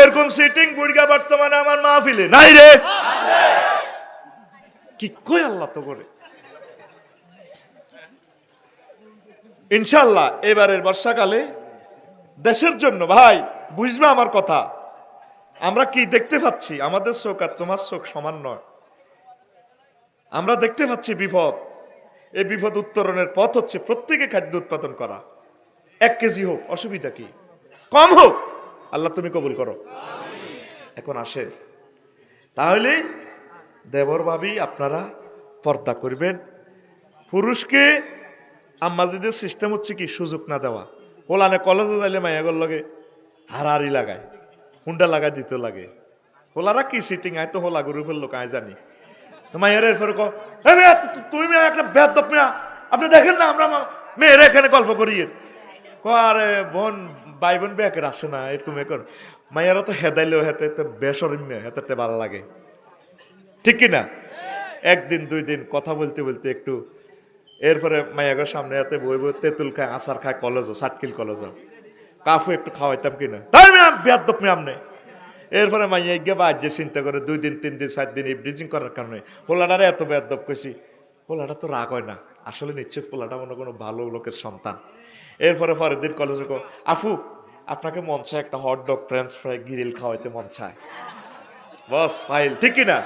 এরকম সিটিং বুড়িগা বর্তমানে আমার মাহফিলে নাই রে। কি কই আল্লাহ তো করে। ইনশাল্লাহ এবারের বর্ষাকালে দেশের জন্য ভাই বুঝবে আমার কথা। আমরা কি দেখতে পাচ্ছি? আমাদের চোখ আর তোমার চোখ সমান নয়। আমরা দেখতে পাচ্ছি বিপদ। এই বিপদ উত্তরণের পথ হচ্ছে প্রত্যেকে খাদ্য উৎপাদন করা। 1 কেজি হোক, অসুবিধা কি? কম হোক, আল্লাহ তুমি কবুল করো। এখন আসেন, তাহলে দেবর ভাবি আপনারা পর্দা করবেন। পুরুষকে আম্মাজিদের সিস্টেম হচ্ছে কি সুযোগ না দেওয়া। ওলানে কলেজে যাইলে মায়াগর লগে হারাহারি লাগায়, হুন্ডা লাগাই দিতে লাগে, হোলারা কি সিটিং আয় তো হোলা গরু ফেললো কায় জানি তো মায়ের এরপরে তুমি মেয়ে একটা বেয়াদব মেয়া আপনি দেখেন না আমরা মেয়েরা এখানে গল্প করি আরে বোন ভাই বোন বেকের আসে না এরকম এখন মায়েরা তো হেদাইলেও হেতে তো বেসরিম হেতে ভালো লাগে ঠিক কিনা একদিন দুই দিন কথা বলতে বলতে একটু এরপরে মায়াগের সামনে হাতে বই বই তেঁতুল খায় আচার খায় কলেজও সাটকিল কলেজও কাফু একটু খাওয়াইতাম কিনা তাই ম্যাম বেয়াদব ম্যাম নেই এরপরে মাইয়া গিয়ে বা যে চিন্তা করে 2 দিন 3 দিন 7 দিন ব্রিজিং করার কারণে পোলাটারে এত বেয়াদব কইছি পোলাটা তো রাগ হয় না আসলে নিশ্চয় পোলাটা মনে কোনো ভালো লোকের সন্তান এরপরে পরের দিন কলেজে আফু আপনাকে মন চায় একটা hot dog French fry grill খাওয়াইতে মন চায় বস ফাইল ঠিক কিনা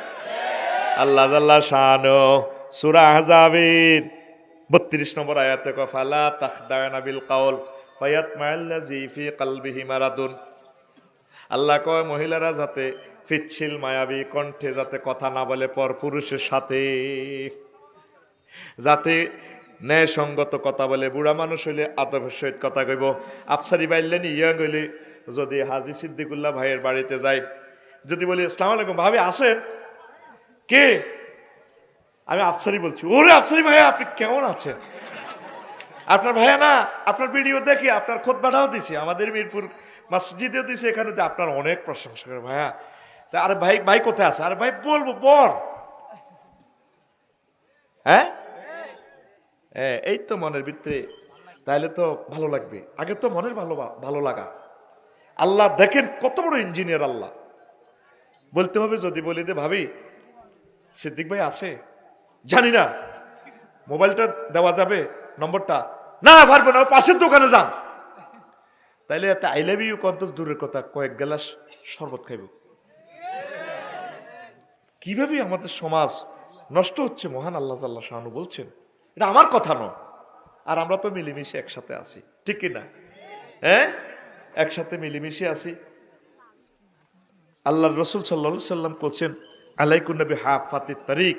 আল্লাহ আল্লাহ শানো সূরা আহজাবের 32 নম্বর আয়াতে কয় ফালা তাখদানা বিল কাউল ফায়াতমাল্লাযী ফি কলবিহি মারাদুন আল্লাহ কয় মহিলারা যাতে পিচ্ছিল মায়াবী কণ্ঠে যাতে কথা না বলে পর পুরুষের সাথে যাতে ন্যায়সঙ্গত কথা বলে বুড়া মানুষ হইলে আদবের সহিত কথা কইব আফসারি বাইলেন ইয়া গইলে যদি হাজী সিদ্দিকুল্লাহ ভাইয়ের বাড়িতে যাই যদি বলি আসসালামু আলাইকুম ভাবি আসেন কে আমি আফসারি বলছি ওরে আফসারি ভাইয়া আপনি কেমন আছেন আপনার ভাইয়া না আপনার ভিডিও দেখি আপনার খুতবাটাও দিছি আমাদের মিরপুর মসজিদেও দিছি এখানে তো আপনার অনেক প্রশংসা করে ভাইয়া তা আরে ভাই ভাই কোথায় আছে আরে ভাই বলবো বল হ্যাঁ এই তো মনের ভিতরে তাইলে তো ভালো লাগবে আগে তো মনের ভালো লাগা আল্লাহ দেখেন কত বড় ইঞ্জিনিয়ার আল্লাহ বলতে হবে যদি বলি দে ভাবি সিদ্দিক ভাই আছে জানি না মোবাইলটা দেওয়া যাবে নম্বরটা না পারবো না পাশের দোকানে যান তাইলে এত আই লাভ ইউ কত দূরের কথা কয়েক গ্লাস শরবত খাইব কিভাবে আমাদের সমাজ নষ্ট হচ্ছে মহান আল্লাহ জাল্লা শাহানু বলছেন এটা আমার কথা নয় আর আমরা তো মিলেমিশে একসাথে আছি ঠিক কিনা হ্যাঁ একসাথে মিলেমিশে আছি আল্লাহ রসুল সাল্লাল্লাহু সাল্লাম বলছেন আলাইকুন নবী হাফাতিত তারিক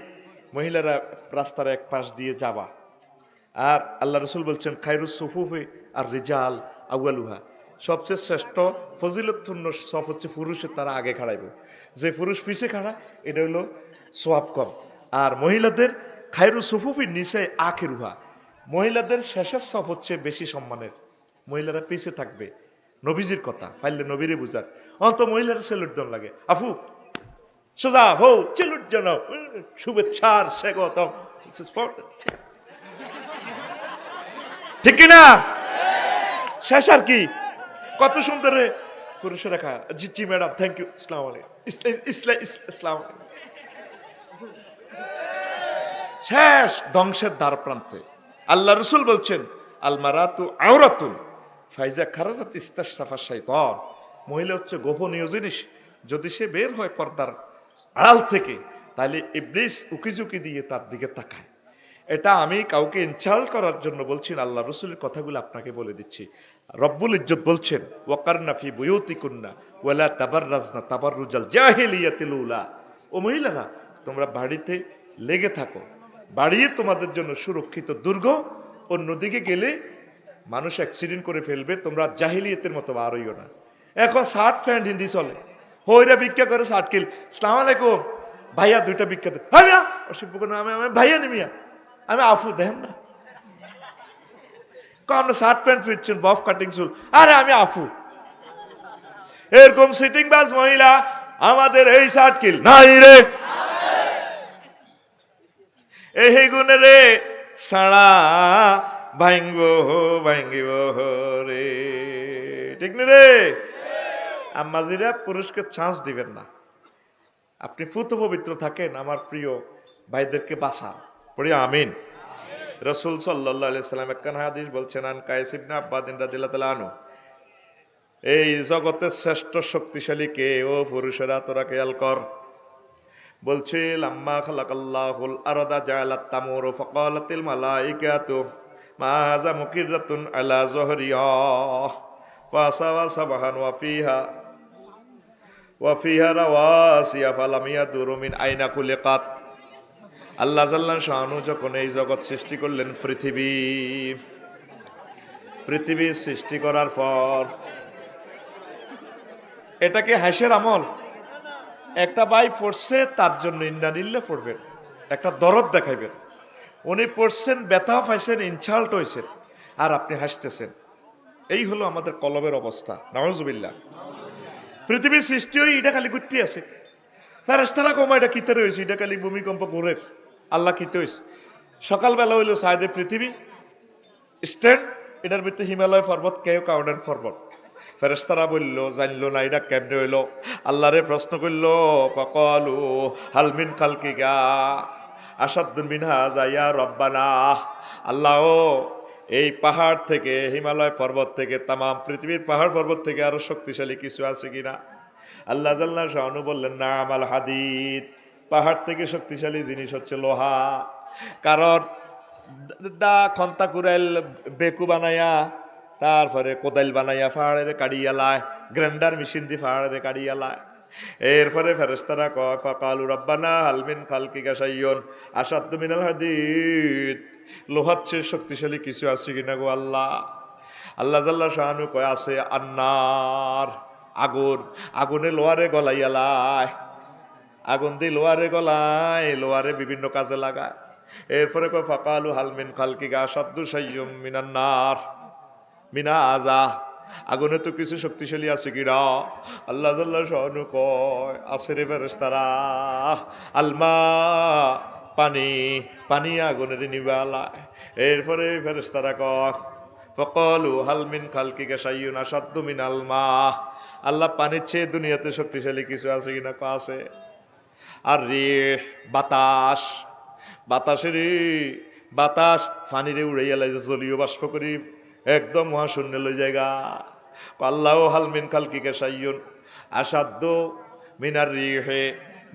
মহিলারা রাস্তার এক পাশ দিয়ে যাবা আর আল্লাহ রসুল বলছেন খায়রুস সুফুফি আর রিজাল আউয়ালুহা সবচেয়ে শ্রেষ্ঠ ফজিলতপূর্ণ সব হচ্ছে পুরুষের তারা আগে খাড়াইব যে পুরুষ পিছে খাড়া এটা হলো সোয়াব কম আর মহিলাদের খায়রুস সুফুফির নিচে আখিরুহা মহিলাদের শেষের সব হচ্ছে বেশি সম্মানের মহিলারা পিছে থাকবে নবীজির কথা ফাইলে নবীরে বুঝার অন্ত মহিলারা সেলুট দেন লাগে আফু সোজা হো সেলুট জন শুভেচ্ছার স্বাগতম ঠিক কিনা শেষ আর কি কত সুন্দর রে পুরুষের রেখা জি জি ম্যাডাম থ্যাংক ইউ আসসালামু আলাইকুম ইসলাম শেষ ধ্বংসের দ্বার প্রান্তে আল্লাহ রসুল বলছেন আলমারাতু আওরাতুন ফাইজা খারাজাত ইস্তাশরাফা শাইতান মহিলা হচ্ছে গোপনীয় জিনিস যদি সে বের হয় পর্দার আড়াল থেকে তাহলে ইবলিস উকিঝুঁকি দিয়ে তার দিকে তাকায় এটা আমি কাউকে ইনসাল্ট করার জন্য বলছি না আল্লাহ রসুলের কথাগুলো আপনাকে বলে দিচ্ছি রব্বুল ইজ্জত বলছেন ওয়াকারনা ফি বুয়ুতিকুন্না ওয়ালা তাবাররাজনা তাবাররুজাল জাহিলিয়াতিল উলা ও মহিলারা তোমরা বাড়িতে লেগে থাকো বাড়িয়ে তোমাদের জন্য সুরক্ষিত দুর্গ অন্যদিকে গেলে মানুষ অ্যাক্সিডেন্ট করে ফেলবে তোমরা জাহিলিয়াতের মতো বার হইও না এখন শার্ট প্যান্ট হিন্দি চলে হইরা ভিক্ষা করে শার্ট কিল আসসালামু আলাইকুম ভাইয়া দুইটা ভিক্ষা দে ভাইয়া অসভ্য করে আমি ভাইয়া নিমিয়া আমি আফু দেখেন না আমরা শার্ট প্যান্ট ফিরছেন বফ কাটিং চুল আরে আমি আফু এরকম সিটিং বাস মহিলা আমাদের এই শার্ট কিল নাই রে এই গুণে রে সাড়া ভাঙ্গিব রে ঠিক না রে আম্মাজিরা পুরুষকে চান্স দিবেন না আপনি ফুত পবিত্র থাকেন আমার প্রিয় ভাইদেরকে বাঁচান পড়ি আমিন রাসূল সাল্লাল্লাহু আলাইহি সাল্লাম একখান হাদিস বলছেন আন কায়েস ইবনে আব্বাদিন রাদিয়াল্লাহু তাআলা আনহু এই জগতের শ্রেষ্ঠ শক্তিশালী কে ও পুরুষেরা তোরা খেয়াল কর বলছে লাম্মা খালাকাল্লাহুল আরদা জাআলাত তামুরু ফাকালাতিল মালাইকাতু মা হাযা মুকিররাতুন আলা যহরিহা ওয়াসাওয়া সাবহান ওয়া ফিহা রাওয়াসিয়া ফালাম ইয়াদুরু মিন আইনা খুলিকাত আল্লাহ জাল্লা শানু যখন এই জগৎ সৃষ্টি করলেন পৃথিবী সৃষ্টি করার পর এটাকে হাসের আমল একটা ভাই পড়ছে, তার জন্য ইন্নালিল্লাহ পড়বেন, একটা দরদ দেখাইবেন। উনি পড়ছেন, ব্যথাও পাইছেন, ইনসাল্ট হয়েছেন, আর আপনি হাসতেছেন। এই হলো আমাদের কলবের অবস্থা। নাউজুবিল্লাহ। পৃথিবীর সৃষ্টি হয়ে এটা খালি ঘুরতে আছে, ফেরেশতারা কমা এটা কিতে রয়েছে, এটা খালি ভূমিকম্প ঘুরের। আল্লাহ কিতে হয়েছে, সকালবেলা হইলো সাইদে পৃথিবী স্ট্যান্ড, এটার ভিতরে হিমালয় পর্বত, কেউ কাউডান পর্বত। ফেরেশতারা বলল, জানলো না এটা কেমনে হইলো। আল্লাহরে প্রশ্ন করলো, ফাকালু হালমিন খালকিগা আসাদুন মিন হাযা ইয়া রব্বানা। আল্লাহ, এই পাহাড় থেকে, হিমালয় পর্বত থেকে, তাম পৃথিবীর পাহাড় পর্বত থেকে আরো শক্তিশালী কিছু আছে কিনা? আল্লাহ জাল্লা শানু বললেন, না আমাল হাদিদ, পাহাড় থেকে শক্তিশালী জিনিস হচ্ছে লোহা। কারণ দা খন্তা কুড়াইল বেকু বানাইয়া, তারপরে কোদাইল বানাইয়া পাহাড়ের কাড়িয়া লায়, গ্রাইন্ডার মেশিন দিয়ে পাহাড়ের কাড়িয়া লায়। এরপরে ফেরেশতারা কয়, ফাকালু রব্বানা হাল মিন খালকিকা শাইয়ুন আশাদ্দু মিনাল হাদিদ, লোহার চেয়ে শক্তিশালী কিছু আছে কিনা গো আল্লাহ? আল্লাহ জাল্লা শানু কয়, আছে। আন্নার, আগুন। আগুনে লোহারে গলাইয়া লায়, আগুন দিয়ে লোহারে গলায়, লোহারে বিভিন্ন কাজে লাগায়। এরপরে কয়, ফাকালু হাল মিন খালকিকা আশাদ্দু শাইয়ুম মিনান নার মিনা আজা, আগুনে তো কিছু শক্তিশালী আছে কিনা? আল্লাহ জাল্লা শানু কয়, আছে রে ফেরেশতারা। আলমা, পানি। পানি আগুনের নিবালায়। এরপরে ফেরেশতারা কয়, ফাকালু হাল মিন খালকিকা শাইয়ুন আশাদ্দু মিনাল মা। আল্লাহ, পানির চেয়ে দুনিয়াতে শক্তিশালী কিছু আছে কিনা? কয় আছে। আর রিহ, বাতাস। বাতাসের বাতাস পানিরে উড়াইয়া লাই, জলীয় বাষ্প করি একদম মহাশূন্য লই জায়গা। আল্লাহ হাল মিন খালকিকা শাইয়ুন আশাদ্দু মিনার রিহে,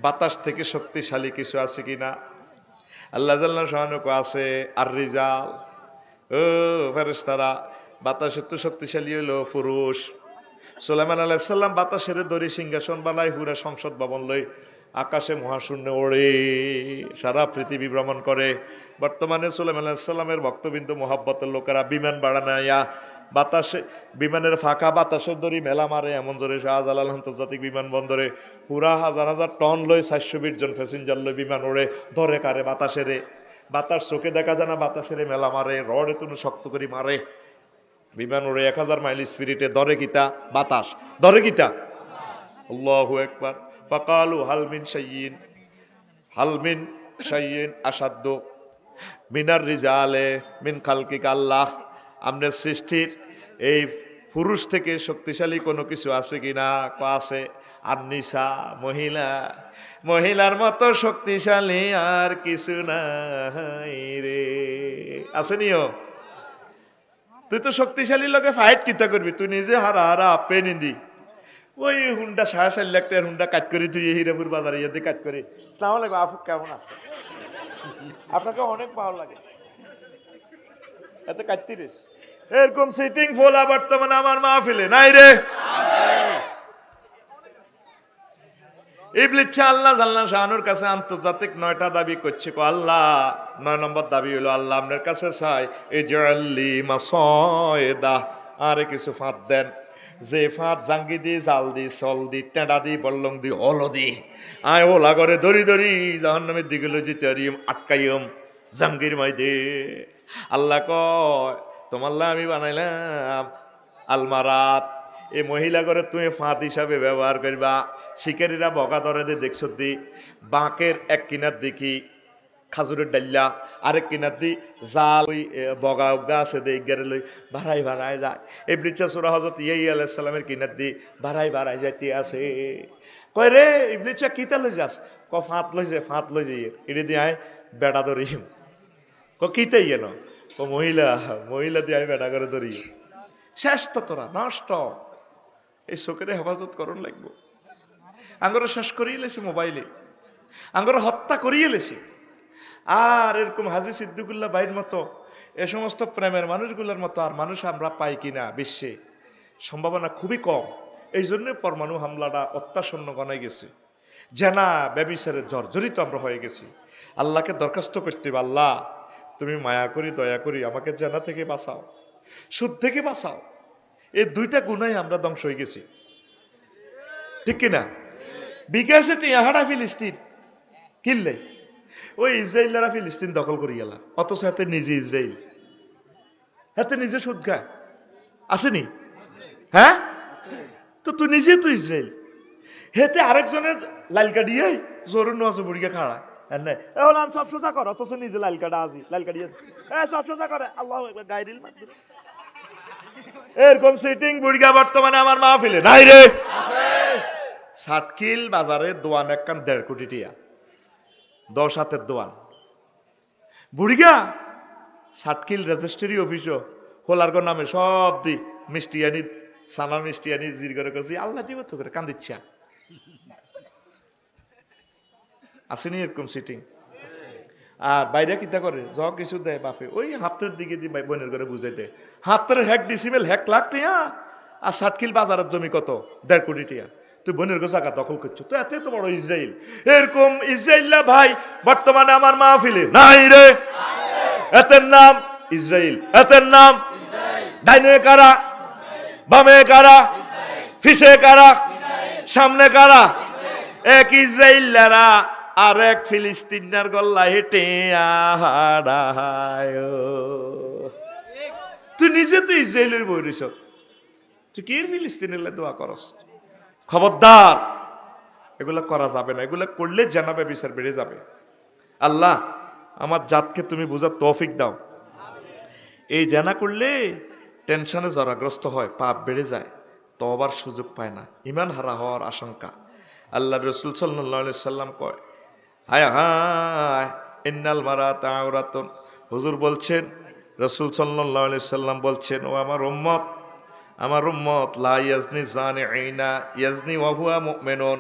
বাতাস থেকে শক্তিশালী কিছু আছে কিনা? আল্লাহ জাল্লা শানু কয়, আছে। আর রিজাল, ও ফেরেশতারা, বাতাসের তো শক্তিশালী হইল পুরুষ। সুলাইমান আলাইহিস সালাম বাতাসের দড়ি সিংহাসন বানাই পুরা সংসদ ভবন লই আকাশে মহাশূন্য ওড়ে, সারা পৃথিবী ভ্রমণ করে। বর্তমানে সুলাইমান আলাইহিস সালামের ভক্তবিন্দু মোহাব্বতের লোকেরা বিমান বাড়ানাইয়া বাতাসে, বিমানের ফাঁকা বাতাসের দড়ি মেলা মারে, এমন জোরে শাহজালাল আন্তর্জাতিক বিমানবন্দরে পুরা হাজার হাজার টন লই 420 জন প্যাসেঞ্জার লই বিমান ওড়ে, ধরে কারে বাতাসেরে। বাতাস চোখে দেখা যায় না, বাতাসেরে মেলা মারে, রডে তুনু শক্ত করে মারে। বিমান ওড়ে 1000 মাইল স্পিরিটে, ধরে কিতা? বাতাস। ধরে কিতা? আল্লাহু আকবার। ফাকালু হাল মিন শাইয়িন, হাল মিন শাইয়িন আশাদ্দু মিনার রিজালে মিন খালকিকা। আল্লাহ, আমাদের সৃষ্টির এই পুরুষ থেকে শক্তিশালী কোনো কিছু আছে কিনা? আছে। আর নিসা, মহিলা। মহিলার মতো শক্তিশালী আর কিছু নাই রে। আসেনিও? তুই তো শক্তিশালী লোকে ফাইট কিতা করবি? তুই নিজে হারা হারা আপে নিন্দি ওই হুন্ডা 4.5 লাখ টাকার হুন্ডা কাজ করি, তুই হিরাপুর বাজারে ইয়াতে কাজ করি। আসসালামু আলাইকুম আপু, কেমন আছে? আপনাকে অনেক ভালো লাগে, এত কাটতিরিস। এরকম সিটিং ফোলা বর্তমানে আমার মাহফিলে নাই রে। ইবলিস আল্লাহ জাল্লা শানুর কাছে আন্তর্জাতিক 9টা দাবি করছে। আল্লাহ, 9 নম্বর দাবি হলো, আল্লাহ আপনার কাছে চাই, এই জাল্লি মাসয়দা, আরে কিছু ফাঁদ দেন, যে ফাঁদ জাঙ্গি দি, জাল দি, সল দি, টেঁডা দি, বল্লং দি, হলো দি, আয় ওলা করে দড়ি দড়ি জাহান্নামের দিকে লই যেতে আরিম, আটকাইম জাঙ্গির মাইদে। আল্লাহ কয়, তোমাল্লা আমি বানাইলাম আলমারাত, এই মহিলা করে তুমি ফাঁদ হিসাবে ব্যবহার করবা। শিকারীরা বগা ধরে দিয়ে দেখছো দি, বাঁকের এক কিনার দেখি খাজুরের ডাল্লা, আরেক কিনার দি জাল, ওই বগা গাছে দিয়ে গেড়ে লই ভাড়াই ভাড়ায় যায়। এই ইবলিস সূরা হযরত ইয়াহইয়া আলাইহিস সালামের কিনার দি ভাড়াই ভাড়ায় যাইতে আছে। কয় রে ইবলিস কিতা লই যাস? ক ফাঁদ লই যে, ফাঁদ লই যাই, এটা দিয়ে আয় বেড়া ধরি। ক কিতাই এনো? ক মহিলা, মহিলা দিয়ে আমি বেড়া করে ধরি। শেষ তো তোরা নষ্ট, এই চোখের হেফাজত করণ লাগবো। আঙ্গরে শেষ করিয়ে লেছি মোবাইলে, আঙ্গরে হত্যা করিয়ে লেছি। আর এরকম হাজী সিদ্দিকুল্লাহ ভাইয়ের মতো এ সমস্ত প্রেমের মানুষগুলোর মতো আর মানুষ আমরা পাই কিনা বিশ্বে? সম্ভাবনা খুবই কম। এই জন্য পরমাণু হামলাটা অত্যাসন্ন গণায় গেছে। জেনা ব্যভিচারে জর্জরিত আমরা হয়ে গেছি। আল্লাহকে দরখাস্ত করতে হবে, আল্লাহ তুমি মায়া করি, দয়া করি আমাকে জেনা থেকে বাঁচাও, সুদ থেকে বাঁচাও। এই 2টা গুনায় আমরা ধ্বংস হয়ে গেছি, ঠিক কিনা? বিকাশে টিয়াহারা ফিলিস্তিন কিনলে ওই ইসরায়েলরা ফিলিস্তিন দখল করি গেল, অথচ হাতে নিজে ইসরায়েল, হাতে নিজে সুদ খায়, আসেনি? হ্যাঁ, তো তুই নিজে তো ইসরায়েল, হেতে আরেকজনের লাল কাটিয়ে জরুর নোয়াজ বুড়িকে খাড়া সব সোজা কর, অথচ নিজে লাল কাটা আজি লাল কাটিয়ে সব সোজা করে আল্লাহ গাইরিল মাদ্দুর। এরকম সিটিং বুড়িগা বর্তমানে আমার মাহফিলে নাই রে। সাতকিল বাজারে দোয়ান একখান 1.5 কোটি টিয়া, 10 হাতের দোয়ান বুড়িগা। সাতকিল রেজিস্ট্রি অফিসও হোলার্গ নামে সব দি মিষ্টি আনি, সানার মিষ্টি আনি জির করে করছি আল্লাহ দিব তো করে কান্দিচ্ছা। আসেনি এরকম সিটিং? আর বাইরে কিতা করে য কিছু দেয় বাপে ওই হাতের দিকে দিয়ে বোনের করে বুঝাই দেয়, হাতের 1 ডিসিমেল 1 লাখ টিয়া, আর সাতকিল বাজারের জমি কত 1.5 কোটি টিয়া, তুই বোনের জায়গা দখল করছো, তো এত তো বড় ইসরায়েল। এরকম ইসরায়েল ভাই বর্তমানে আমার মাহফিলে নাই রে। এতের নাম ইসরায়েল, এতের নাম ডাইনে কারা, বামে কারা, ফিসে কারা, সামনে কারা? এক ইসরায়েলারা আর এক ফিলিস্তিনার গল্লা হেঁটে আহারায়। তুই নিজে তো ইসরায়েলের বই রইছ, তুই কি ফিলিস্তিনের দোয়া করস? খবরদার, এগুলো করা যাবে না। এগুলো করলে জানাবে বিচার বেড়ে যাবে। আল্লাহ আমার জাতকে তুমি বোঝার তৌফিক দাও। এই জানা করলে টেনশনে জরাগ্রস্ত হয়, পাপ বেড়ে যায়, তওবার সুযোগ পায় না, ঈমান হারা হওয়ার আশঙ্কা। আল্লাহ রাসূল সাল্লাল্লাহু আলাইহি সাল্লাম কয়, হায় হায় ইন্নাল মারাতা আওরাতুন। হুজুর বলছেন, রাসূল সাল্লাল্লাহু আলাইহি সাল্লাম বলছেন, ও আমার উম্মত লা ইয়াজনি জানিনা ইয়াজনি ওয়া হুয়া মুমিনুন।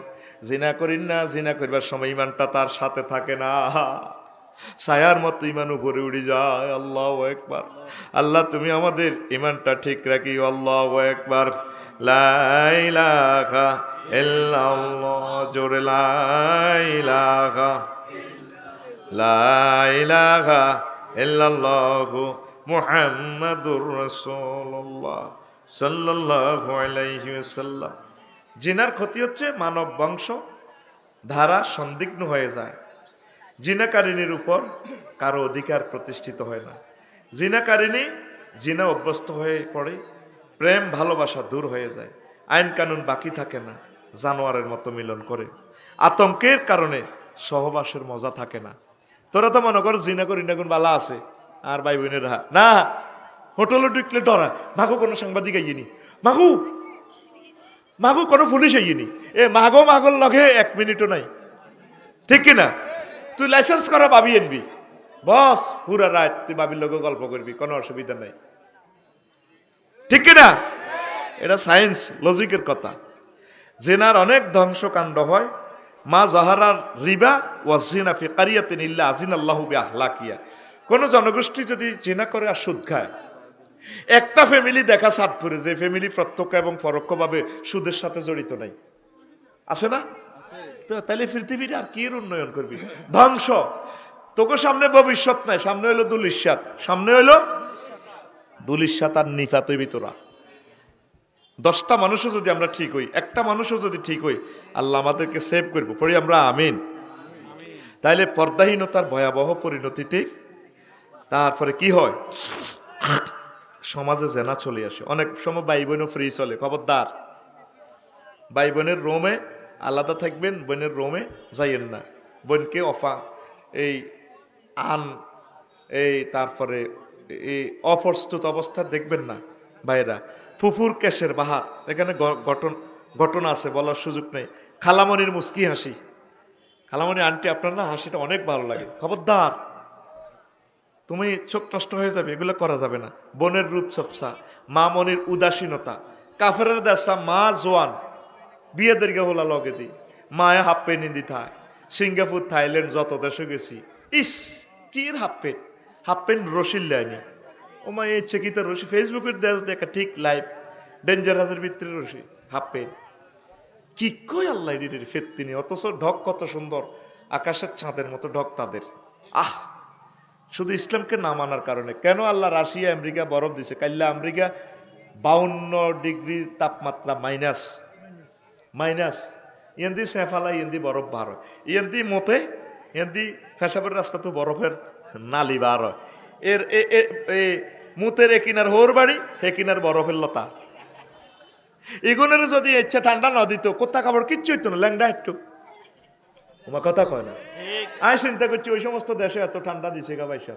জিনা করিন না, জিনা করিবার সময় ঈমানটা তার সাথে থাকে না, ছায়ার মতো ঈমান উপরে উড়ে যায়। আল্লাহু আকবার। আল্লাহ তুমি আমাদের ঈমানটা ঠিক রাখি। আল্লাহু আকবার। লা ইলাহা ইল্লাল্লাহ, জোরে লা ইলাহা ইল্লাল্লাহু মুহাম্মাদুর রাসূলুল্লাহ সাল্লাল্লাহু আলাইহি ওয়াসাল্লাম। জিনার ক্ষতি হচ্ছে মানব বংশ ধারা সন্দিগ্ধ হয়ে যায়। জিনাকারিনীর উপর কারো অধিকার প্রতিষ্ঠিত হয় না। জিনাকারিনী জিনা অভ্যস্ত হয়ে পড়ে, প্রেম ভালোবাসা দূর হয়ে যায়, আইন কানুন বাকি থাকে না, জানোয়ারের মতো মিলন করে। আতঙ্কের কারণে সহবাসের মজা থাকে না। তোরা তো মনে কর জিনা করি না, কোন বালা আছে আর ভাই বোনের না, হোটেলে ঢুকলে ডরা, মাগো কোনো সাংবাদিক আইনি, মাগো কোনো পুলিশ আইনি, মাগোর লগে 1 মিনিটও নাই, ঠিক কিনা? তুই লাইসেন্স করা পাবি আনবি, বস পুরা রাত তুই বাবির লগে গল্প করবি, কোনো অসুবিধা নাই, ঠিক কিনা? এটা সায়েন্স লজিকের কথা। জেনার অনেক ধ্বংসকাণ্ড হয়। মা জাহারার রিবা ওয়াজিনা ফি কারিয়াতিন ইল্লা আজিনাল্লাহু বিআখলাকিয়া। কোন জনগোষ্ঠী যদি জিনা করে আর সুদ খায়, একটা ফ্যামিলি দেখা সাতপুরে, যে ফ্যামিলি প্রত্যক্ষ এবং পরোক্ষভাবে সুদের সাথে জড়িত নাই, আছে না? তো তাহলে পৃথিবীর আর কি উন্নয়ন করবি? ধ্বংস। তোকে সামনে ভবিষ্যৎ নাই, সামনে হইলো দুলিশাত, সামনে হইলো দুলিশাত আর নিফাত হইবি তোরা। 10টা মানুষও যদি আমরা ঠিক হই, একটা মানুষও যদি ঠিক হই, আল্লাহ আমাদেরকে সেভ করবো, পড়ি আমরা আমিন। তাইলে পর্দাহীনতার ভয়াবহ পরিণতিতে তারপরে কি হয়? সমাজে জেনা চলে আসে। অনেক সময় ভাই বোনও ফ্রি চলে, খবরদার। ভাই বোনের রোমে আলাদা থাকবেন, বোনের রোমে যাইয়েন না। বোনকে তারপরে এই অপ্রস্তুত অবস্থা দেখবেন না ভাইরা। ফুফুর কেশের বাহার, এখানে ঘটনা আছে, বলার সুযোগ নেই। খালামণির মুস্কি হাসি, খালামণি আন্টি আপনার না হাসিটা অনেক ভালো লাগে, খবরদার, তুমি চোখ নষ্ট হয়ে যাবে, এগুলো করা যাবে না। বোনের রূপচর্চা, মা মনির উদাসীনতা, কাফেরের দেশা মা জোয়ান বিয়ে দেরকে হলা লগে দি, মায়ে হাফ পে নিদি থায়। সিঙ্গাপুর থাইল্যান্ড যত দেশে গেছি, ইস কির হাফ পেন রশিল লাইনি, ও মা এই চেকিতে রশি, ফেসবুকের দেশ দেখা ঠিক লাইভ ডেঞ্জার হাজের ভিতরে রশি হাফ পেন, কি কই আল্লাহ ফেত্তিনি। অথচ ঢক কত সুন্দর, আকাশের চাঁদের মতো ঢক তাদের। শুধু ইসলামকে না মানার কারণে। কেন আল্লাহ রাশিয়া আমেরিকা বরফ দিছে? কাইল্লা আমেরিকা 52 ডিগ্রি তাপমাত্রা, মাইনাস। ইয়েন্দি সেফালা ইয়েন্দি বরফ বার হয়, ইয়েন্দি মতে ইয়েন্দি ফেসাবের রাস্তা তো বরফের নালি বার হয়। এর মুতের এ কিনার হোর বাড়ি, হে কিনার বরফের লতা। এগুনের যদি ইচ্ছা ঠান্ডা না দিত, কোথা কাপড় কিচ্ছু হইতো না, ল্যাংডা একটু। তোমার কথা কয় না। আমি চিন্তা করছি ওই সমস্ত দেশে এত ঠান্ডা দিছে গা বাইসা,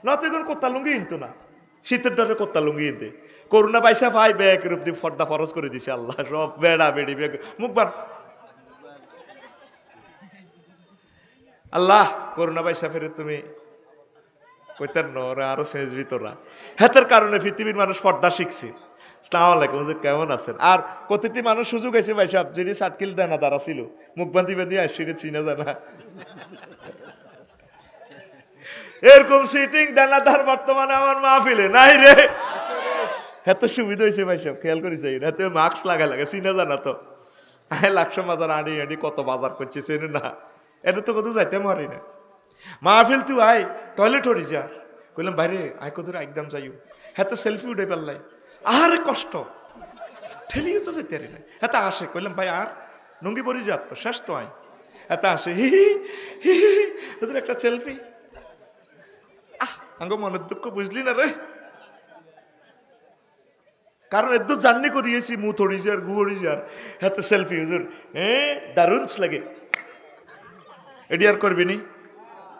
না তো এখন কোত্তা লুঙ্গি ইনতো না, শীতের ডরে কোত্তা লুঙ্গি ইনতে। করোনা বাইসা ভাই ব্যাগ রূপ দিয়ে ফর্দা ফরজ করে দিছে আল্লাহ, সব বেড়া বেড়ি বেগ মুখ বান। আল্লাহ করোনা বাইসা ফেরে তুমি কইতেন নরা আরো সেজ ভিতরা। হেতের কারণে পৃথিবীর মানুষ পর্দা শিখছে। আসসালামু আলাইকুম, কেমন আছেন? আর প্রতিটি মানুষ সুযোগ আছে ভাই সাহেব, যিনি সাতকিল দেনা দ্বারা ছিল মুখ বান্ধি বান্ধি আসছে চিনা জানা এরকম সিটিং দানাদার বর্তমানে আমার মাহফিলে নাই রে। এত সুবিধা হয়েছে ভাই সাহেব, খেয়াল করেছে এতে মাস্ক লাগে চিনা জানা তো। লাকশো বাজার আড়ি আড়ি কত বাজার করছে চেনে না, এটা তো কত যাইতে মারি না। মাহফিল তুই আয় টয়লেট হরি যা, কইলাম বাইরে আয় কত একদম যাইও। হ্যাঁ তো সেলফি উঠে পারলাই, আরে কষ্ট ঠেলিও তো যেতে না। হ্যাঁ আসে, কইলাম ভাই আর নঙ্গি পরি যা তো শেষ তো আয়। হ্যাঁ আসে হি হি তোদের একটা সেলফি। আঙ্গ মনের দুঃখ বুঝলি না রে, কারণ এত জার্নি করিয়েছি মুথ হরিজার গু হরিজার। হ্যাঁ তো সেলফি হুজুর দারুণ লাগে। এডি আর করবি নি,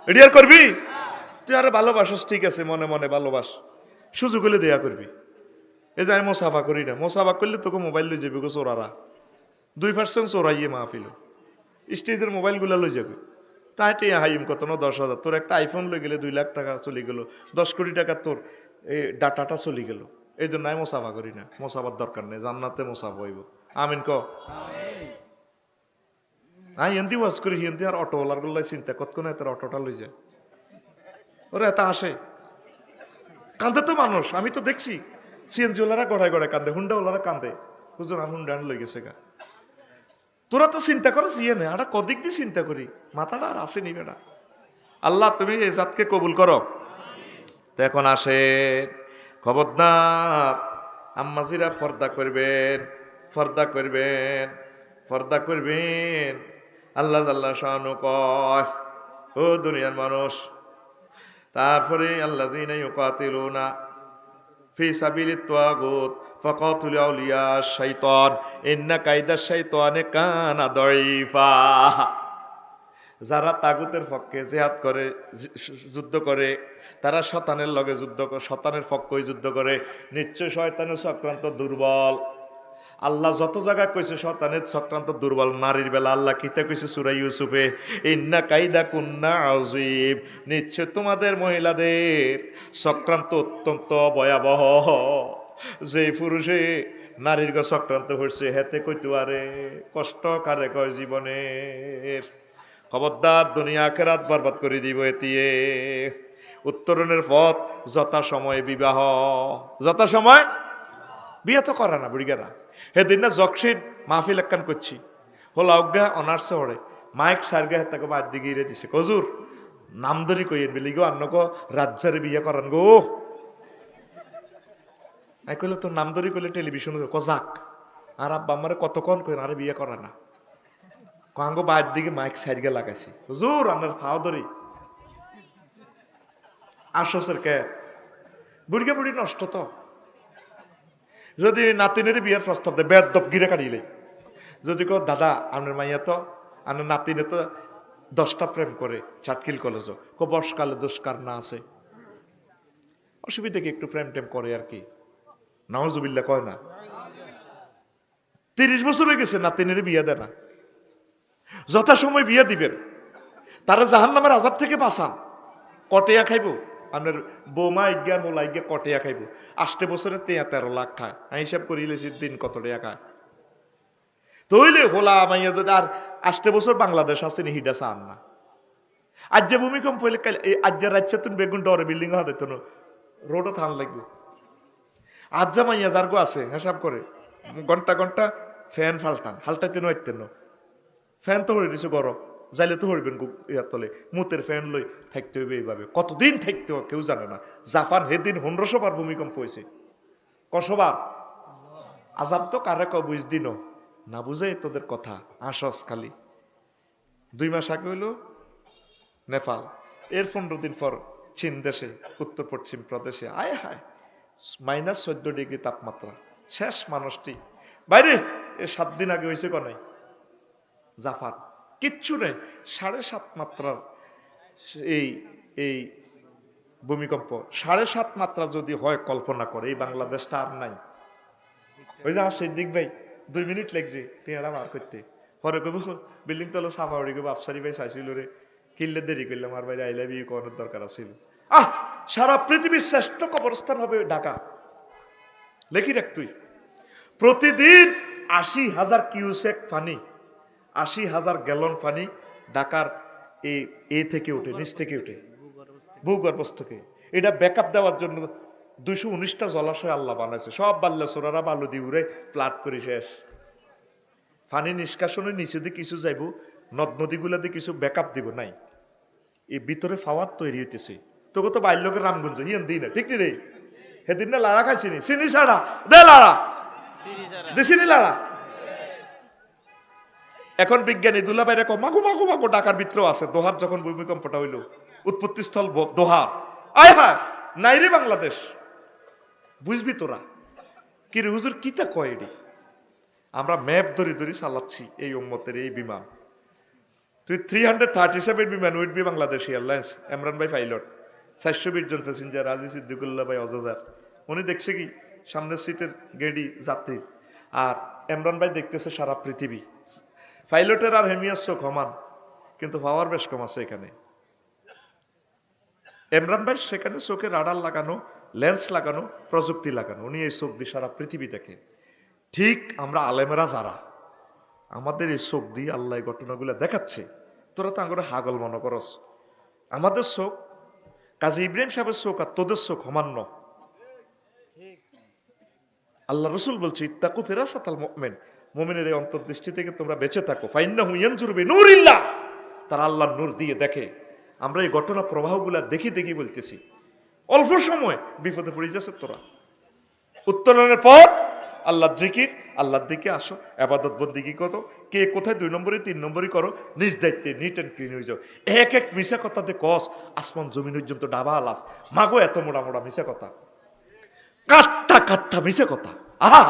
এডি আর করবি তুই? আরে ভালোবাসস ঠিক আছে, মনে মনে ভালোবাস, সুযোগ হলে দেয়া করবি। এই যে আমি মোসাফা করি না, মোসাফা করলে তোকে মোবাইল লই যাবি গো চোরারা, 2% চোরাইয়ে মাহফিল স্টেজের মোবাইলগুলো লই যাবে। তাই হাইম কত না 10,000, তোর একটা আইফোন লই গেলে 2 লাখ টাকা চলে গেল, 10 কোটি টাকা তোর এই ডাটাটা চলে গেল। এই জন্য আমি মোসাফা করি না, মোসাফার দরকার নেই, জান্নাতে মোসাফা হইব। আমিন ক। আমি হিন্দি ওয়াজ করি, হিন্দি আর অটোওয়ালার গুলাই চিন্তা কতক্ষণ তোর অটোটা লই যায়, ওরা এত আসে কান্দে তো মানুষ, আমি তো দেখছি সিএনজি ওলারা গড়ায় গড়ায় কান্দে, হুন্ডা ওলারা কান্দে, বুঝলো না হুন্ডা লই গেছে গা। তোরা তো চিন্তা করো ইয়ে নেই, আটা কদিক দিয়ে চিন্তা করি, মাথাটা আর আসেনি বেটা। আল্লাহ তুমি এই জাতকে কবুল করো। তো এখন আসে খবরদার আম্মাজিরা পর্দা করবেন, পর্দা করবেন, পর্দা করবেন। আল্লাহ আল্লাহ শানু কয় ও দুনিয়ার মানুষ। তারপরে আল্লাহ জিনা ইউকাতিলুনা ফি সাবিলিত তাগুত ফাকাতুল আউলিয়া শাইতান ইন্না কাইদাশ শাইতানে কানা দাইফা। যারা তাগুতের পক্ষে জিহাদ করে, যুদ্ধ করে, তারা শয়তানের লগে যুদ্ধ করে, শয়তানের পক্ষে যুদ্ধ করে, নিশ্চয় শয়তানের চক্রান্ত দুর্বল। আল্লাহ যত জায়গায় কইছে শয়তানের চক্রান্ত দুর্বল, নারীর বেলা আল্লাহ কিতা কইছে সূরা ইউসুফে, ইন্না কাইদা কুন্না আযীম, নিশ্চয় তোমাদের মহিলাদের চক্রান্ত অত্যন্ত ভয়াবহ। যে পুরুষে নারীর গো চক্রান্ত করছে হেতে কইতো আরে কষ্ট কারে কয় জীবনের। খবরদার দুনিয়া আখিরাত বরবাদ করে দিব এতিয়ে। উত্তরণের পথ যথা সময় বিবাহ, যথা সময় বিয়ে তো করা না বুড়িগারা। সেদিন না জকশিট মাহফিল একখান করছি, হল অজ্ঞা অনার্সে ওড়ে মাইক সারগা হেতাকে বাদ দিকে ইরে দিছে, কজুর নাম ধরি কইয়েন বলি গো আন্ন গো রাজ্জারে বিয়ে করান গো। আমি কইলে তোর নাম ধরি কইলে টেলিভিশন কজাক, আর আব্বা আমারে কতক্ষণ কইন আরে বিয়ে করা না, কাঙ্গো বাদ দিকে মাইক সারগা লাগাইছি, হুজুর আপনার ফাও ধরি আসসের কে বুড়িকে বুড়ি নষ্ট তো। যদি নাতিনের বিয়ের প্রস্তাব দেয় বেদব গিরে কাটিলে, যদি কো দাদা আপনার মাইয়া তো আপনার নাতিনে তো 10টা প্রেম করে চাটকিল কলেজ, কো বর্ষকালে দুষ্কার না আছে, অসুবিধা কি একটু প্রেম টেম করে আর কি, নাউজুবিল্লাহ কয় না। 30 বছর হয়ে গেছে নাতিনের বিয়ে দেয় না। যথা সময় বিয়ে দিবেন, তারা জাহান্নামের আযাব থেকে বাঁচান। কটেয়া খাইব আপনার বৌমা ইজ্ঞার মোলা ইজ্ঞা কটেয়া খাইব, 8 বছরে 13 লাখ খায়, আমি হিসাব করি লেছি দিন কত টাকা খায়। তইলে হোলা মাইয়া যদি আর 8 বছর বাংলাদেশ আছে নি হিডা চান না। আজ যে ভূমিকম্প হইলে আজ যে রাজ্য তুমি বেগুন ডরে বিল্ডিং হাতে তো রোডও থান লাগবে। আজ যা মাইয়া যার গো আছে হিসাব করে ঘন্টা ঘন্টা ফ্যান ফাল্টান, হালটাইতে নইতেন, ফ্যান তো হয়ে দিছে গরম, যাইলে তো হইবেন ইয়ার তলে মুতের ফ্যান লই থাকতে হইবে। এইভাবে কতদিন থাকতে হবে কেউ জানে না। জাপান সেদিন 1500 বার ভূমিকম্প হয়েছে, কশবার আজাব তো কারে বুঝ দিন না বুঝে তোদের কথা আসস খালি। 2 মাস আগে হইল নেপাল, এর 15 দিন পর চীন দেশে, উত্তর পশ্চিম প্রদেশে, আয় হায় -14 ডিগ্রি তাপমাত্রা, শেষ মানুষটি বাইরে। এ 7 দিন আগে হয়েছে কনাই জাপান, কিচ্ছু নেই, 7.5 মাত্রার এই এই ভূমিকম্প। 7.5 মাত্রা যদি হয় কল্পনা করে, এই বাংলাদেশটা আর নাই। ওই যে সিদ্দিক ভাই 2 মিনিট লাগছে টিয়াটা বার করতে, পরে কব বিল্ডিং তলে সামা উড়ে গো আফসারি ভাই চাইছিল রে, কিনলে দেরি করলাম, আর বাইরে আইলাম ইউ করার দরকার আছিল। সারা পৃথিবীর শ্রেষ্ঠ কবরস্থান হবে ঢাকা, লেখি রাখ তুই। প্রতিদিন 80,000 কিউসেক পানি, 80,000 গ্যালন পানি ঢাকার এ থেকে উঠে, নিচ থেকে উঠে, ভূগর্ভস্থ থেকে। এটা ব্যাকআপ দেওয়ার জন্য 219টা জলাশয় আল্লাহ বানাইছে, সব বাল্লা সোরারা বালু দিয়ে উড়ে প্লাট করে শেষ। পানি নিষ্কাশনের নিচে দিয়ে কিছু যাইব, নদ নদীগুলা দিয়ে কিছু ব্যাকআপ দিব নাই, এই ভিতরে ফাওয়ার তৈরি হইতেছে। তোকে তো বাইর লোকের রামগঞ্জ হিয়ান দিই না, ঠিক নি রে? সেদিন না লাড়া খাইছিনি, চিনি ছাড়া দে লাড়া, দিছিনি লাড়া। এখন বিজ্ঞানী দুলাভাইরা কো মাগো মাগো মাগো ঢাকার ভিতরেও আছে। দোহার যখন ভূমিকম্পটা হইল, উৎপত্তি স্থল দোহার, আয় হায় নাই রে বাংলাদেশ। বুঝবি তোরা কি রে হুজুর কিতা কয় এডি? আমরা ম্যাপ ধরে ধরে চালাচ্ছি এই উম্মতের এই বিমান। তুই 337 বিমান উঠবি বাংলাদেশ এয়ারলাইন্স, ইমরান ভাই পাইলট, 420 জন প্যাসেঞ্জার, আজি সিদ্দিকুল্লাহ ভাই অজাজার, উনি দেখছে কি সামনের সিটের গেডি যাত্রী, আর ইমরান ভাই দেখতেছে সারা পৃথিবী। পাইলটের আর হেমিয়ার চোখ সমান, কিন্তু পাওয়ার বেশ কম আছে এখানে। ইমরান ভাই সেখানে চোখে রাডার লাগানো, লেন্স লাগানো, প্রযুক্তি লাগানো, উনি এই চোখ দিয়ে সারা পৃথিবী দেখে। ঠিক আমরা আলেমেরা যারা, আমাদের এই চোখ দিয়ে আল্লাহ ঘটনাগুলো দেখাচ্ছে, তোরা তো আঙুরে হাগল মনে করস। আমাদের চোখ কাজী ইব্রাহিম সাহেবের চোখ আর তোদের চোখ সমান্য। আল্লাহ রসুল বলছে ইত্তাকু ফিরাসাতাল মুমিন, মুমিনের এই অন্তর্দৃষ্টি থেকে তোমরা বেঁচে থাকো। ফাইন্নাহু ইয়ানজুরু বিনুরিল্লাহ, তারা আল্লাহর নূর দিয়ে দেখে। আমরা এই ঘটনা প্রবাহগুলা দেখি দেখি বলতেছি, অল্প সময় বিপদে পড়ে যাচ্ছে তোরা। উত্তরণের পথ আল্লাহর জিকির, আল্লাহর দিকে আসো, ইবাদত বন্দেগী করো। কে কোথায় 2 নম্বরে 3 নম্বরই করো, নিজ দায়িত্বে নিট অ্যান্ড ক্লিন হয়ে যাও। এক এক মিশা কথাতে কস আসমান জমিন পর্যন্ত ডাবা আলাস, মাগো এত মোড়া মোড়া মিশা কথা, কাট্টা কাট্টা মিশা কথা। আহা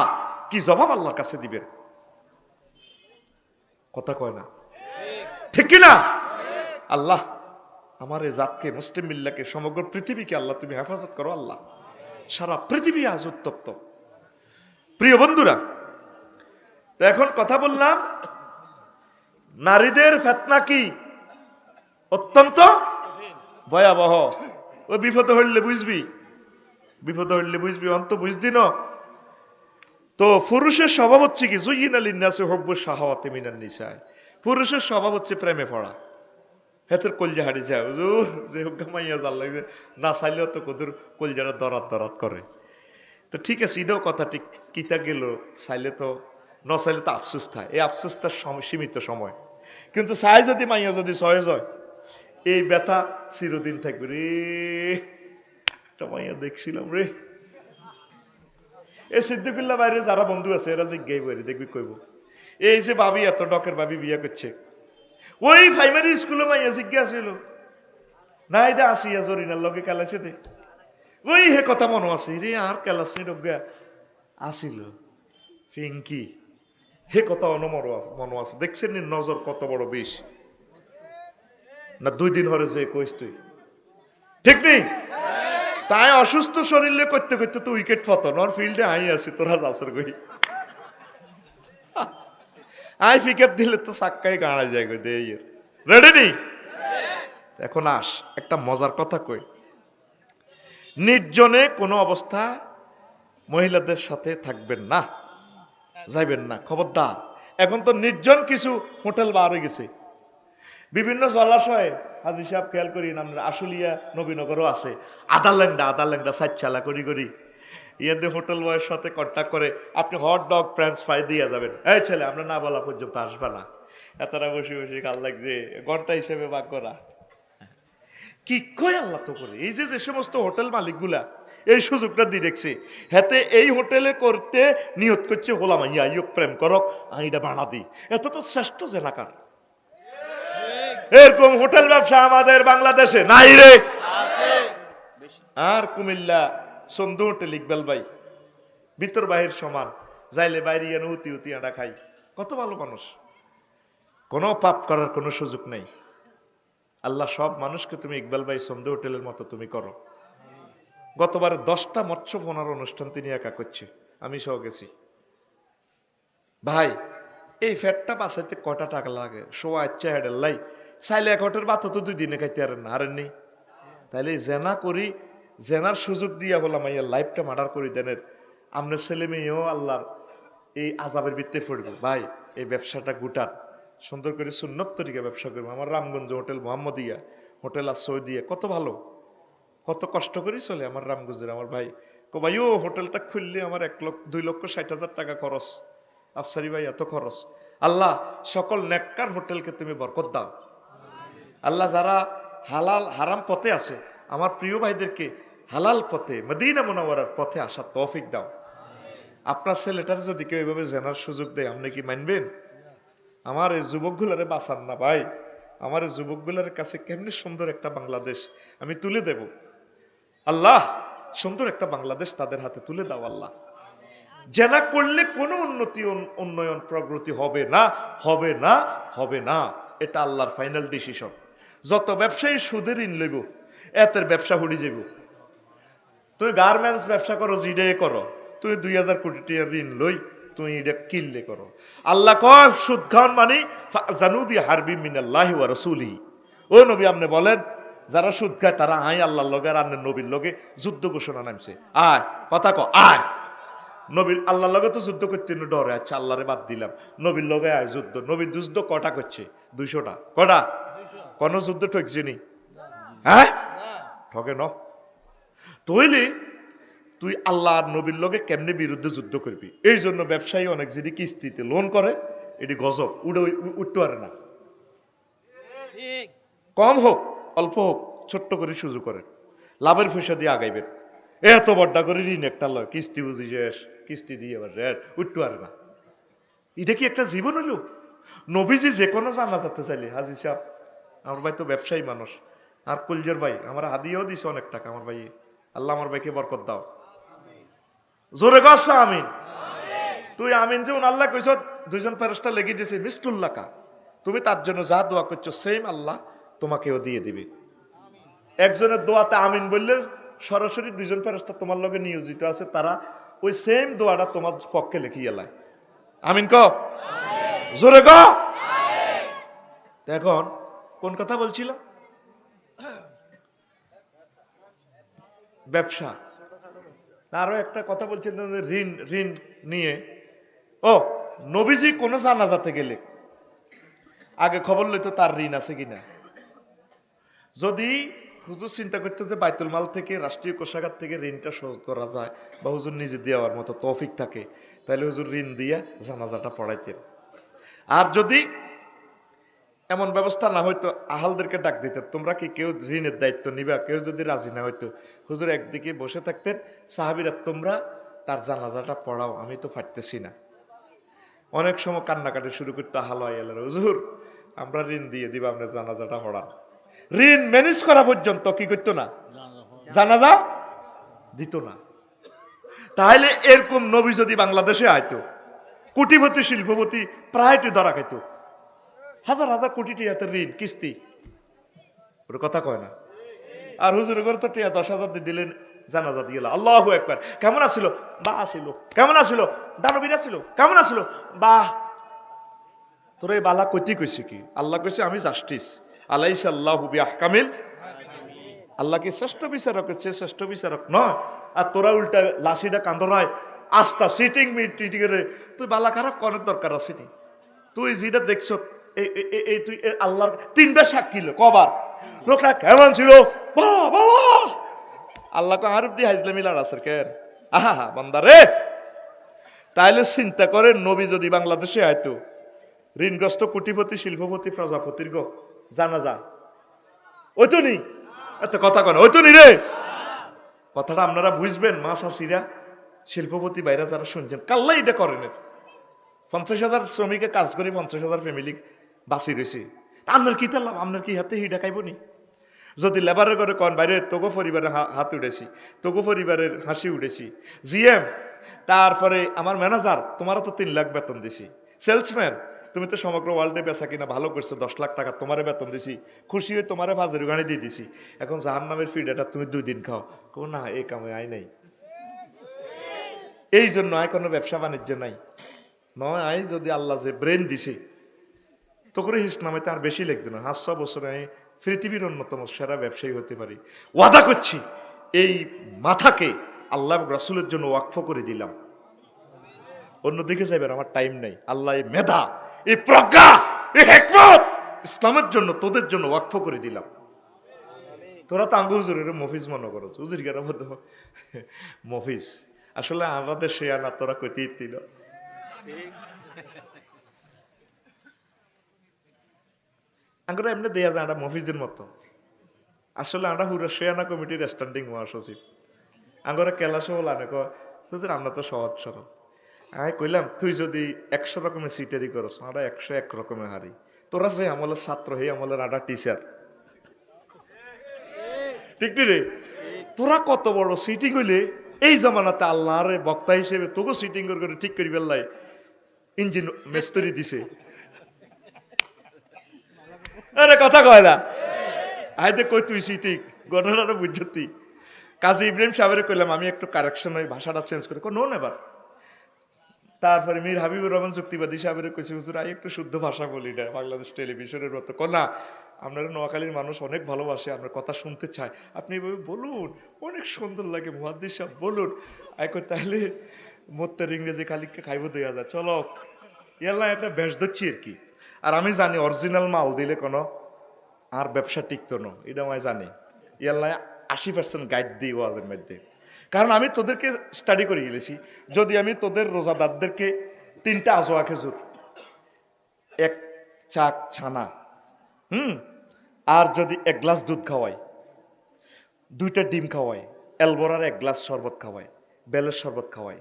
কি জবাব আল্লাহর কাছে দিবেন? কথা কয় না, ঠিক কিনা? আল্লাহ আমার এই জাতকে, মুসলিম মিল্লাকে, সমগ্র পৃথিবীকে আল্লাহ তুমি হেফাজত করো। আল্লাহ সারা পৃথিবী আজ উত্তপ্ত। প্রিয় বন্ধুরা, তো এখন কথা বললাম নারীদের ফিতনা কি অত্যন্ত ভয়াবহ। ও বিপদ হইলে বুঝবি, বিপদ হইলে বুঝবি, অন্ত বুঝদি না। তো পুরুষের স্বভাব হচ্ছে কি, জুয়িনা লিন্নাসি হুব্বুশ শাহাওয়াতি মিনান নিসা, পুরুষের স্বভাব হচ্ছে প্রেমে পড়া। হেতের কলজা হারিয়ে যায়, হুজুর যে মাইয়া জাল লাগছে, না চাইলেও তো কদুর কলজারা দরাত দরাত করে। তো ঠিক আছে, এটাও কথা ঠিক, কিতা গেল, চাইলে তো ন চাইলে তো আফসোস থাকে, এই আফসোসটা সীমিত সময়। কিন্তু চাই যদি মাইয়া যদি সহজ হয়, এই ব্যথা চিরদিন থাকবে রে। একটা মাইয়া দেখছিলাম রে, এই সিদ্দিকুল্লাহ বাইরে যারা বন্ধু আছে এরা জিজ্ঞাই বাড়ি দেখবি কইব, এই যে ভাবি এত ডকের ভাবি বিয়া করছে, ওই প্রাইমারি স্কুলে মাইয়া জিজ্ঞা ছিল না, এই দে আসিয়া জরিনার লগে খেলাছে দে, ওই হে কথা মনে আছে রে, আর ক্লাসমেট অজ্ঞা আসিল পিঙ্কি, হে কথা মনে আছে। দেখছেন নজর কত বড় বিষ না, 2 দিন হরে যে কইস তুই, ঠিক নেই? তাই অসুস্থ শরীরে করতে করতে তো উইকেট পতন, ওর ফিল্ডে আই আছি, তোরা যাসর গই আই পিকআপ দিলে তো সাক্কাই গাড়া যায় গো দে। রেডি নি? এখন আস একটা মজার কথা কই, নির্জনে কোনো অবস্থা মহিলাদের সাথে থাকবেন না, যাইবেন না, খবরদার। এখন তো নির্জন কিছু হোটেল বার হয়ে গেছে, বিভিন্ন জলাশয়ে। হাজি সাহেব খেয়াল করি আমরা, আশুলিয়া নবীনগরও আছে, আদা ল্যাংডা সাইচালা করি করি ইয়াদের হোটেল বয়ের সাথে কন্ট্যাক্ট করে, আপনি হট ডগ ফ্রেঞ্চ ফ্রাই দিয়ে যাবেন, এই ছেলে আমরা না বলা পর্যন্ত আসবে না। এতটা বসে বসে কাল লাগছে, ঘন্টা হিসেবে ভাগ করা কি কই আল্লাহ তো করে। এই যে সমস্ত হোটেল মালিকগুলা এই সুযোগটা দিয়ে দেখছে হাতে এই হোটেলে করতে নিয়ত করছে হলাম ইয়া ইয়ক প্রেম করক আইডা বানা দি, এত তো শ্রেষ্ঠ জেনাকার। এরকম হোটেল ব্যবসা আমাদের বাংলাদেশে নাই রে। আর কুমিল্লা সন্ধু হোটেল ইকবাল ভাই ভিতর বাহির সমান, যাইলে বাইরে এনে উতি উতি আডা খাই, কত ভালো মানুষ, কোনো পাপ করার কোনো সুযোগ নেই। আল্লাহ সব মানুষকে তুমি ইকবাল ভাই সন্ধু হোটেলের মতো তুমি করো। গতবার 10টা মৎস্য পোনার অনুষ্ঠান তিনি একা করছে, আমি সহ গেছি। ভাই এই ফ্যাটটা বাঁচাইতে কটা টাকা লাগে? সোয়া ইচ্ছা হেডের লাই চাইলে 1 ঘন্টার বাত তো 2 দিনে খাইতে হারেননি। তাইলে জেনা করি, জেনার সুযোগ দিয়া বললাম এই লাইফটা মার্ডার করি দেনের আপনার ছেলে মেয়েও আল্লাহর এই আজাবের ভিত্তিতে পড়বে। ভাই এই ব্যবসাটা গুটার সুন্দর করে সুন্নত তরিকা ব্যবসা করবো। আমার রামগঞ্জ হোটেল মোহাম্মদিয়া হোটেল আর সৌদিয়া কত ভালো, কত কষ্ট করে চলে আমার রামগঞ্জের আমার ভাই। ভাই ও হোটেলটা খুললে আমার 2,60,000 টাকা খরচ, আফসারি ভাই এত খরচ। আল্লাহ সকল নেককার হোটেলকে তুমি বরকত দাও। আল্লাহ যারা হালাল হারাম পথে আছে আমার প্রিয় ভাইদেরকে হালাল পথে মদিনা মুনাওয়ারার পথে আসার তৌফিক দাও। আপনার ছেলেটার যদি কেউ এভাবে জানার সুযোগ দেয় আপনি কি মানবেন? আমার এই যুবকগুলারে বাঁচান না ভাই, আমার এই যুবকগুলার কাছে কেমনি সুন্দর একটা বাংলাদেশ আমি তুলে দেব। আল্লাহ সুন্দর একটা বাংলাদেশ তাদের হাতে তুলে দাও। আল্লাহ জেনা করলে কোনো উন্নতি উন্নয়ন প্রগতি হবে না, হবে না, হবে না, এটা আল্লাহর ফাইনাল ডিসিশন। যত ব্যবসায়ী সুদের ঋণ লইব এতের ব্যবসা হড়ি যাব। তুই গার্মেন্টস ব্যবসা করো জিডে করো, তুই 2,000 কোটি টাকার ঋণ লই তুই এটা কিনলে করো। আল্লাহ কয় সুদ খাওয়ান মানে জানুবি হারবি মিনাল্লাহি ওয়া রাসূলিহি। ও নবী আপনি বলেন যারা সুদ খায় তারা আয় আল্লাহর লগে আর নবীর লগে যুদ্ধ ঘোষণা নামছে। আয় কথা কো আয়, নবীর আল্লাহর লগে তো যুদ্ধ করতে ডরে, আচ্ছা আল্লাহরে বাদ দিলাম, নবীর লগে আয় যুদ্ধ। নবীর যুদ্ধ কটা করছে? 200টা। কটা? কোন যুদ্ধ ঠকছে নি? হ্যাঁ ঠকে ন। তইলে তুই আল্লাহ আর নবীর লগে কেমনে বিরুদ্ধে যুদ্ধ করবি? এই জন্য ব্যবসায়ী অনেক যদি কিস্তিতে লোন করে এটি গজব, উঠতে পারে না। কম হোক অল্প হোক ছোট্ট করে শুরু করেন, লাভের পয়সা দিয়ে আগাইবেন। এত বড্ডা করে ঋণ একটা লয়, কিস্তি বুঝি শেষ, কিস্তি দিয়ে এবার উঠতে পারে না। এটা কি একটা জীবন হলো? নবীজি যে কোনো জান্নাতে চাইলে হাজি সাহেব আমার ভাই তো ব্যবসায়ী মানুষ আর কুলজের ভাই আমার হাদিয়েও দিছে অনেক টাকা আমার ভাই। আল্লাহ আমার ভাইকে বরকত দাও। জোরে গাছ আমিন। তুই আমিন যেমন আল্লাহ কইস 2জন ফেরেশতা লেগে দিয়েছে মিসলুল্লাহ কা, তুমি তার জন্য যা দোয়া করছো সেম আল্লাহ তোমাকেও দিয়ে দিবে। একজনের দোয়াতে আমিন বললে সরাসরি 2জন ফেরেশতা তোমার লগে নিয়োজিত আছে, তারা ওই সেম দোয়াটা তোমার পক্ষে লিখিয়ে লাই। আমিন ক জোরে ক। এখন কোন কথা বলছিলাম? ব্যবসা। আরো একটা কথা বলছিলেন ঋণ, ঋণ নিয়ে। ও নবীজি কোন জানাজাতে গেলে আগে খবর লইতো তার ঋণ আছে কিনা। যদি হুজুর চিন্তা করতে যে বাইতুল মাল থেকে রাষ্ট্রীয় কোষাগার থেকে ঋণটা শোধ করা যায় বা হুজুর নিজে দেওয়ার মতো তৌফিক থাকে তাহলে হুজুর ঋণ দিয়া জানাজাটা পড়াইতেন। আর যদি এমন ব্যবস্থা না হইতো আহালদেরকে ডাক দিতেন, তোমরা কি কেউ ঋণের দায়িত্ব নিবা? কেউ যদি রাজি না হইতো হুজুর একদিকে বসে থাকতেন, সাহাবীরা তোমরা তার জানাজাটা পড়াও, আমি তো পারতেছি না। অনেক সময় কান্নাকাটি শুরু করতে আহাল আয়ালের, হুজুর আমরা ঋণ দিয়ে দিবা, আপনার জানাজাটা পড়ান। ঋণ ম্যানেজ করা পর্যন্ত কি করতো না, জানাজা দিত না। তাহলে এরকম নবী যদি বাংলাদেশে আইতো কোটিপতি শিল্পপতি প্রায়টি ধরা খাইতো, হাজার হাজার কোটি টিয়াতে ঋণ কিস্তি, ওর কথা কয় না। আর হুজুরের ঘরে তো টিয়া 10,000 দিয়ে দিলেন জানাজা দিয়ে আল্লাহু আকবার। কেমন আছিল? বাহ ছিল। কেমন আছিল? দানবীর ছিল। কেমন আছিল? বাহ। তোর এই বালা কইতে কইছে কি? আল্লাহ কইছে আমি জাস্টিস, আলাইসা আল্লাহু বিআহকামিল। আল্লাহ কি শ্রেষ্ঠ বিচারক? হচ্ছে শ্রেষ্ঠ বিচারক নয়। আর তোরা উল্টা লাশিটা কান্দ নয় আস্তা সিটিং মিটিং এর তুই বালা খারাপ করার দরকার আছে নি? তুই যেটা দেখছ এই তুই আল্লাহর 3বার সাক্ষী লো, কবার লোকটা কেমন ছিল বাবা আল্লাহকে আরব দিয়ে হাজলে মিলার আছে কেন? আহা বান্দা রে। তাইলে চিন্তা করে নবী যদি বাংলাদেশে আইতো ঋণগ্রস্ত কোটিপতি শিল্পপতি প্রজাপতির গো জানা যা ওই তো নি, এত কথা কন ওই তো নি রে। কথাটা আপনারা বুঝবেন, মা চাষিরা, শিল্পপতি বাইরা যারা শুনছেন, কাল্লাই এটা করেন। 50,000 শ্রমিকে কাজ করে 50,000 ফ্যামিলি বাঁচি রয়েছে। আপনার কি তার লাভ? আপনার কি হাতে হিডা খাইব নি? যদি লেবারের করে কন বাইরে তোগো পরিবারের হাত উঠেছি, তোগো পরিবারের হাসি উঠেছি, জিএম, তারপরে আমার ম্যানেজার, তোমারও তো 3 লাখ বেতন দিছি, সেলসম্যান, তুমি তো সমগ্র ওয়ার্ল্ডে বেচা কিনা ভালো করছো, 10 লাখ টাকা তোমারে বেতন দিছি, খুশি হয়ে তোমারে ফাজের গানে দিয়ে দিছি, এখন জাহান্নামের ফিডাটা তুমি 2 দিন খাও। কো না, এই কামে আয় নাই। এই জন্য আয় কোনো ব্যবসা বাণিজ্য নাই। নয় আয় যদি আল্লাহ যে ব্রেন দিছে তো করে ইসলামে তার বেশি লাগবে না, 500 বছরে আমি পৃথিবীর অন্যতম সেরা ব্যবসায়ী হতে পারি। ওয়াদা করছি এই মাথাকে আল্লাহ রাসূলের জন্য ওয়াকফ করে দিলাম। অন্যদিকে যাইবেন আমার টাইম নাই। আল্লাহ এই মেধা, এই প্রজ্ঞা, এই হিকমত ইসলামের জন্য তোদের জন্য ওয়াকফ করে দিলাম। তোরা তো আঙ্গু হুজুরের মফিজ মনে করো, হুজুর কেন মফিজ, আসলে আমাদের সে আনা তোরা কইতেই দিল। আঙ্গুরা এমনি দেয়া যায়, আমরা মফিজের মতো। আসলে আমরা হুরা শেয়ানা কমিটির স্ট্যান্ডিং মহাসচিব। আঙ্গুরা কেলাসে বলা না কয় হুজুর আমরা তো সহজ সরল। আমি কইলাম তুই যদি 100 রকমের সিটারি করস, আমরা 101 রকমের হারি। তোরা যে আমলের ছাত্র, হে আমলের আমরা টিচার, ঠিক নি রে? তোরা কত বড় সিটিং হইলে এই জামানাতে আল্লাহর বক্তা হিসেবে তোকে সিটিং করে ঠিক করি বেল্লাই ইঞ্জিন মিস্ত্রি দিছে। আরে কথা কয় না, আইতে কই তুই সিটিং ঘটনাটা বুঝছি। কাজী ইব্রাহিম সাহেবের কইলাম আমি একটু কারেকশন ওই ভাষাটা চেঞ্জ করে নোন এবার। তারপরে মীর হাবিবুর রহমান যুক্তিবাদী সাহেবের কইছে হুজুর আই একটু শুদ্ধ ভাষা বলি না, বাংলাদেশ টেলিভিশনের মতো। না, আপনারা নোয়াখালীর মানুষ অনেক ভালোবাসে, আপনার কথা শুনতে চায়, আপনি এভাবে বলুন, অনেক সুন্দর লাগে মুহাদ্দিস সাহেব বলুন। আই কই তাহলে মোত্তের ইংরেজি খালিককে খাইব দেওয়া যায়, চলো ইয়াল্লা একটা বেশ দিচ্ছি আর কি। আর আমি জানি অরিজিনাল মাল দিলে কোনো আর ব্যবসা টিকতো না, এটা আমি জানি। ইয়াল্লা 80% গাইড দিই ওয়াজের মধ্যে, কারণ আমি তোদেরকে স্টাডি করে গেলেছি। যদি আমি তোদের রোজাদারদেরকে 3টা আজোয়া খেজুর, 1 চাক ছানা, আর যদি 1 গ্লাস দুধ খাওয়াই, 2টা ডিম খাওয়াই, এলবোরার 1 গ্লাস শরবত খাওয়াই, বেলের শরবত খাওয়াই,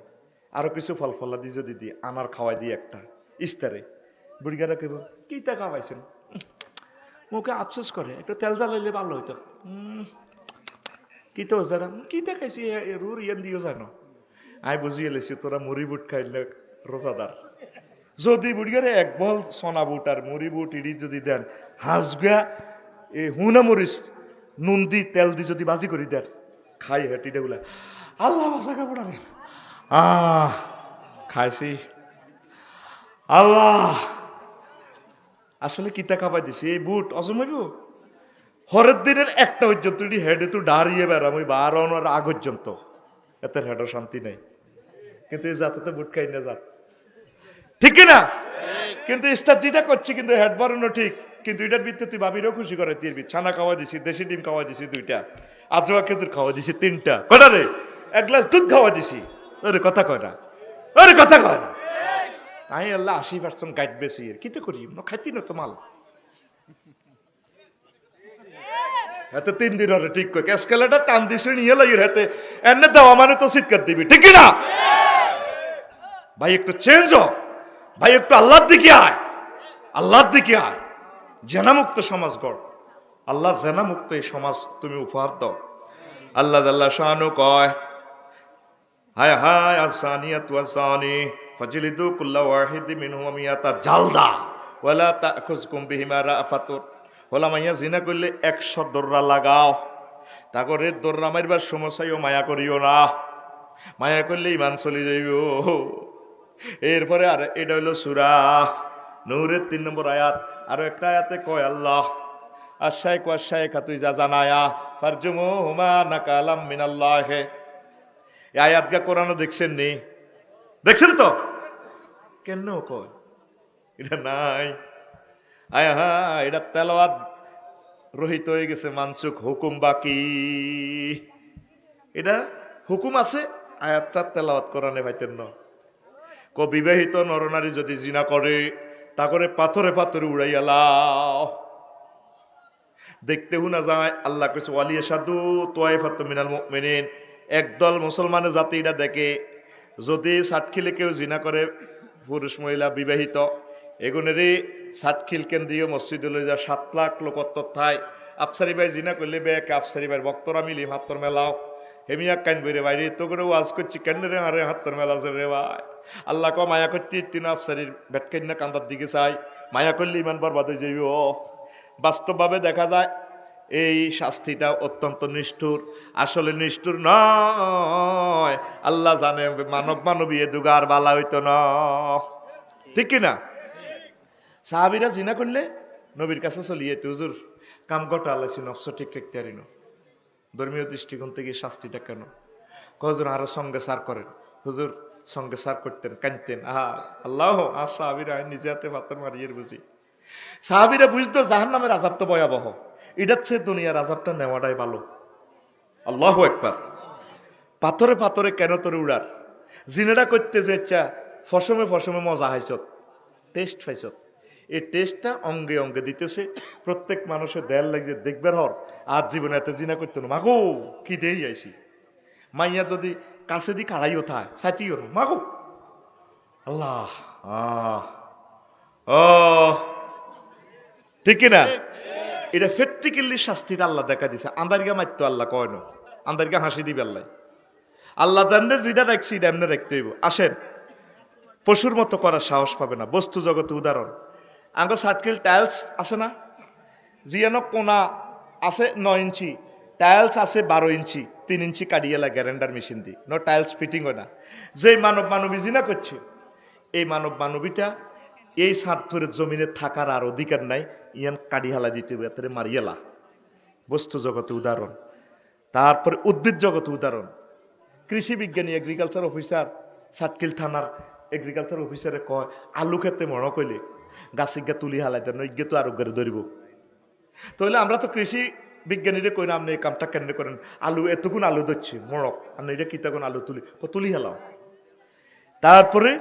আরো কিছু ফল ফলা দিয়ে যদি দিই, আনার খাওয়াই দিই একটা ইস্তারে, বুড়িগারা কেব কিটা খাওয়াইছেন, মুখে আফসোস করে, একটু তেল জ্বালাইলে ভালো হইতো। কি তো যারা কি দেখাইছি রুর ইয়ান দিও জানো, আমি বুঝিয়ে লেছি তোরা মুড়ি বুট খাইলে রোজাদার। যদি বুড়িয়ারে 1 বল সোনা বুট আর মুড়ি বুট ইডি যদি দেন, হাঁসগা এ হুনা মরিচ নুন দি তেল দি যদি বাজি করি দেন, খাই হেঁটিটা গুলা আল্লাহ বাসা কাপড় খাইছি আল্লাহ। আসলে কিতা খাবাই দিছি এই বুট অজমাইব হরের দিনের একটা পর্যন্ত হেডে তো দাঁড়িয়ে বেড়াম ওই 12 আগ পর্যন্ত, এত হেডও শান্তি নেই। কিন্তু এই জাতে বুট খাই না জাত, ঠিক কিনা? কিন্তু স্টার্টিটা করছি, কিন্তু হেড বাড়ানো ঠিক, কিন্তু এটার ভিত্তি তুই ভাবিরও খুশি করে দিবি। ছানা খাওয়া দিছি, দেশি ডিম খাওয়া দিছি 2টা, আজোয়া খেজুর খাওয়া দিছি 3টা, কটা রে 1 গ্লাস দুধ খাওয়া দিছি। ওরে কথা কয় না, ওরে কথা কয় না। তাই আল্লাহ 80% গাইড বেশি এর কিতে করি খাইতি না তো মাল। হাতে 3 দিন হরে ঠিক কই এসকেলেটার টান দিছে নিয়ে লাগি হাতে এনে দেওয়া মানে তো চিৎকার দিবি, ঠিক কি না? ভাই একটু চেঞ্জ হ, ভাই একটু আল্লাহর দিকে আয়, আল্লাহর দিকে আয়। জেনামুক্ত সমাজ গড়, আল্লাহ জেনামুক্ত এই সমাজ তুমি উপহার দাও। আল্লাহ আল্লাহ শানু কয় হায় হায় আসানিয়াত ওয়াসানি ফাজলিদু কুল্লা ওয়াহিদি মিনহুম মিয়াতা জালদা ওয়ালা তাখুজকুম বিহিমা রাফাতুর। হলা মাইয়া জিনা করলে 100 দর্রা লাগাও, তারপরে দর্রা মারবার সমস্যাও মায়া করিও না, মায়া করলে ইমান চলে যাইব। এরপরে আর এটা হইল সূরা নূরের 3 নম্বর আয়াত। আরো একটা আয়াতে কয় আল্লাহ আশাইক ওয়াশাইকা তুই যা জানায়া ফারজুমুহুমা নাকালাম মিনাল্লাহ। এই আয়াতটা কোরআনে দেখছেন নি? দেখছেন তো? কেন কয় এটা নাই? আয় হা এটা তেলাওয়াত রহিত হয়ে গেছে, মানসুখ, হুকুম বাকি। এটা হুকুম আছে, আয়াতটা তেলাওয়াত কোরআনে পাইতেন না। বিবাহিত নরনারী যদি জিনা করে তা করে পাথরে পাথরে উড়াইয়ালাও। দেখতে হুনা যায় আল্লাহ কইছে ওয়ালিয়া সাদু তোয়াইফাতু মিনাল মুমিনিন, একদল মুসলমানের জাতি এটা দেখে, যদি সাতখিলে কেউ জিনা করে, পুরুষ মহিলা বিবাহিত, এগুনেরই সাতখিল কেন্দ্রীয় মসজিদে লই যা 7 লাখ লোক থাই। আফসারি ভাই জিনা করলে বেকে আফসারি ভাই বক্তরা মিলি হাত্তর মেলাও হেমিয়া কাইন বইরে বাইরে তো করে ওয়াজ করছি কেন রে আরে হাত্তর মেলা রে ভাই। আল্লাহ ক মায়া করতে তিন আফসারির বেটকাই না কান্দার দিকে চাই, মায়া করলে ইমান বরবাদ হয়ে যাইব। বাস্তবভাবে দেখা যায় এই শাস্তিটা অত্যন্ত নিষ্ঠুর। আসলে নিষ্ঠুর নয়, আল্লাহ জানে মানবী এ দুগার বালা হইতো না, ঠিক কিনা? সাহাবীরা জিনা করলে নবীর কাছে চলিয়ে হুজুর কাম কটা আল্লাহ নফস ঠিক রাখতে পারিনো, ধর্মীয় দৃষ্টিকোণ থেকে শাস্তিটা কেন? হুজুর আরো সঙ্গে সার করেন। হুজুর সঙ্গে সার করতেন, কাঁদতেন। আল্লাহ সাহাবীরা নিজে হাতে পাথর মারিয়ে বুঝি। সাহাবীরা বুঝতো জাহান্নামের আযাব তো ভয়াবহ, এটার চেয়ে দুনিয়ার আযাবটা নেওয়াটাই ভালো। আল্লাহু আকবার। পাথরে পাথরে কেন তোর উড়ার? জিনেটা করতে যে ইচ্ছা ফসমে ফসমে মজা হাইছত, টেস্ট পাইছত। এই টেস্টটা অঙ্গে অঙ্গে দিতেছে। প্রত্যেক মানুষের দেয়াল লাগছে দেখবার হর আর জীবনে এত জিনা করতো না, মাগো কি দেই আইছি। মাইয়া যদি কাছে দি কাড়াইও থায় সাথীও না, মাগো আল্লাহ ও ঠিক না? এটা প্র্যাকটিক্যালি শাস্তিটা আল্লাহ দেখা দিছে। আন্দারিকা মারতো আল্লাহ কয় না, আন্দারিকা হাসি দিবে আল্লাহ। আল্লাহ জানলে যেটা রাখছি এটা এমনি রাখতে হইব। আসেন, পশুর মতো করার সাহস পাবে না। বস্তু জগতে উদাহরণ, আগে সার্কিল টাইলস আছে না, জিয়ানো কোনা আছে 9 ইঞ্চি, টাইলস আছে 12 ইঞ্চি, 3 ইঞ্চি কাটিয়েলা গ্যারেন্ডার মেশিন দিয়ে, নো টাইলস ফিটিং হয় না। যেই মানবী জিনা করছে, এই মানবীটা এই সাতপুরের জমিনে থাকার আর অধিকার নাই, ইয়ান কাড়ি হালা দিতে হবে, এত মারিয়েলা। বস্তু জগতে উদাহরণ। তারপরে উদ্ভিদ জগতে উদাহরণ, কৃষি বিজ্ঞানী এগ্রিকালচার অফিসার সাতকিল থানার এগ্রিকালচার অফিসারে কয় আলু খেতে মনে কইলে গাছিগা তুলি হালাই দেন, ইজ্ঞে তো আরোগ্যের ধরিব। তাহলে আমরা তো কৃষি বিজ্ঞানীদের কই না আপনি এই কামটা কেন করেন, আলু এতক্ষণ আলু ধরছে মরক, আপনি এটা কি তখন আলু তুলি হেলাও। তারপরে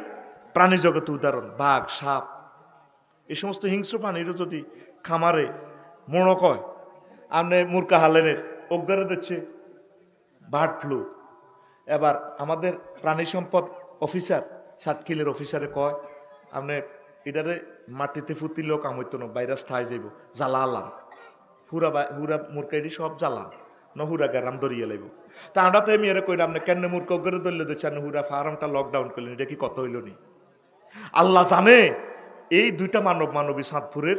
প্রাণী জগতে উদাহরণ, বাঘ সাপ এই সমস্ত হিংস্র প্রাণীরও যদি খামারে মরক হয়, আপনি মুরকা হালেনের অজ্ঞারে দিচ্ছে বার্ড ফ্লু। এবার আমাদের প্রাণী সম্পদ অফিসার সাতকিলের অফিসারে কয় আপনি এটারে মাটিতে ফুতিলেও কাম হইতো না, ভাইরাস ঠাই যাইব, জ্বালা আলাম হুরা মুরকাইডি সব জ্বালান ন হুরা গ্যারাম ধরিয়ে লাইব। তা আমরা তো এমনি কইরা আপনি কেন মূর্খ করে ধরলে দিচ্ছেন, হুরা ফার্মটা লকডাউন করলেন, এটা কি কত হইল নি? আল্লাহ জানে এই দুইটা মানবী সাতপুরের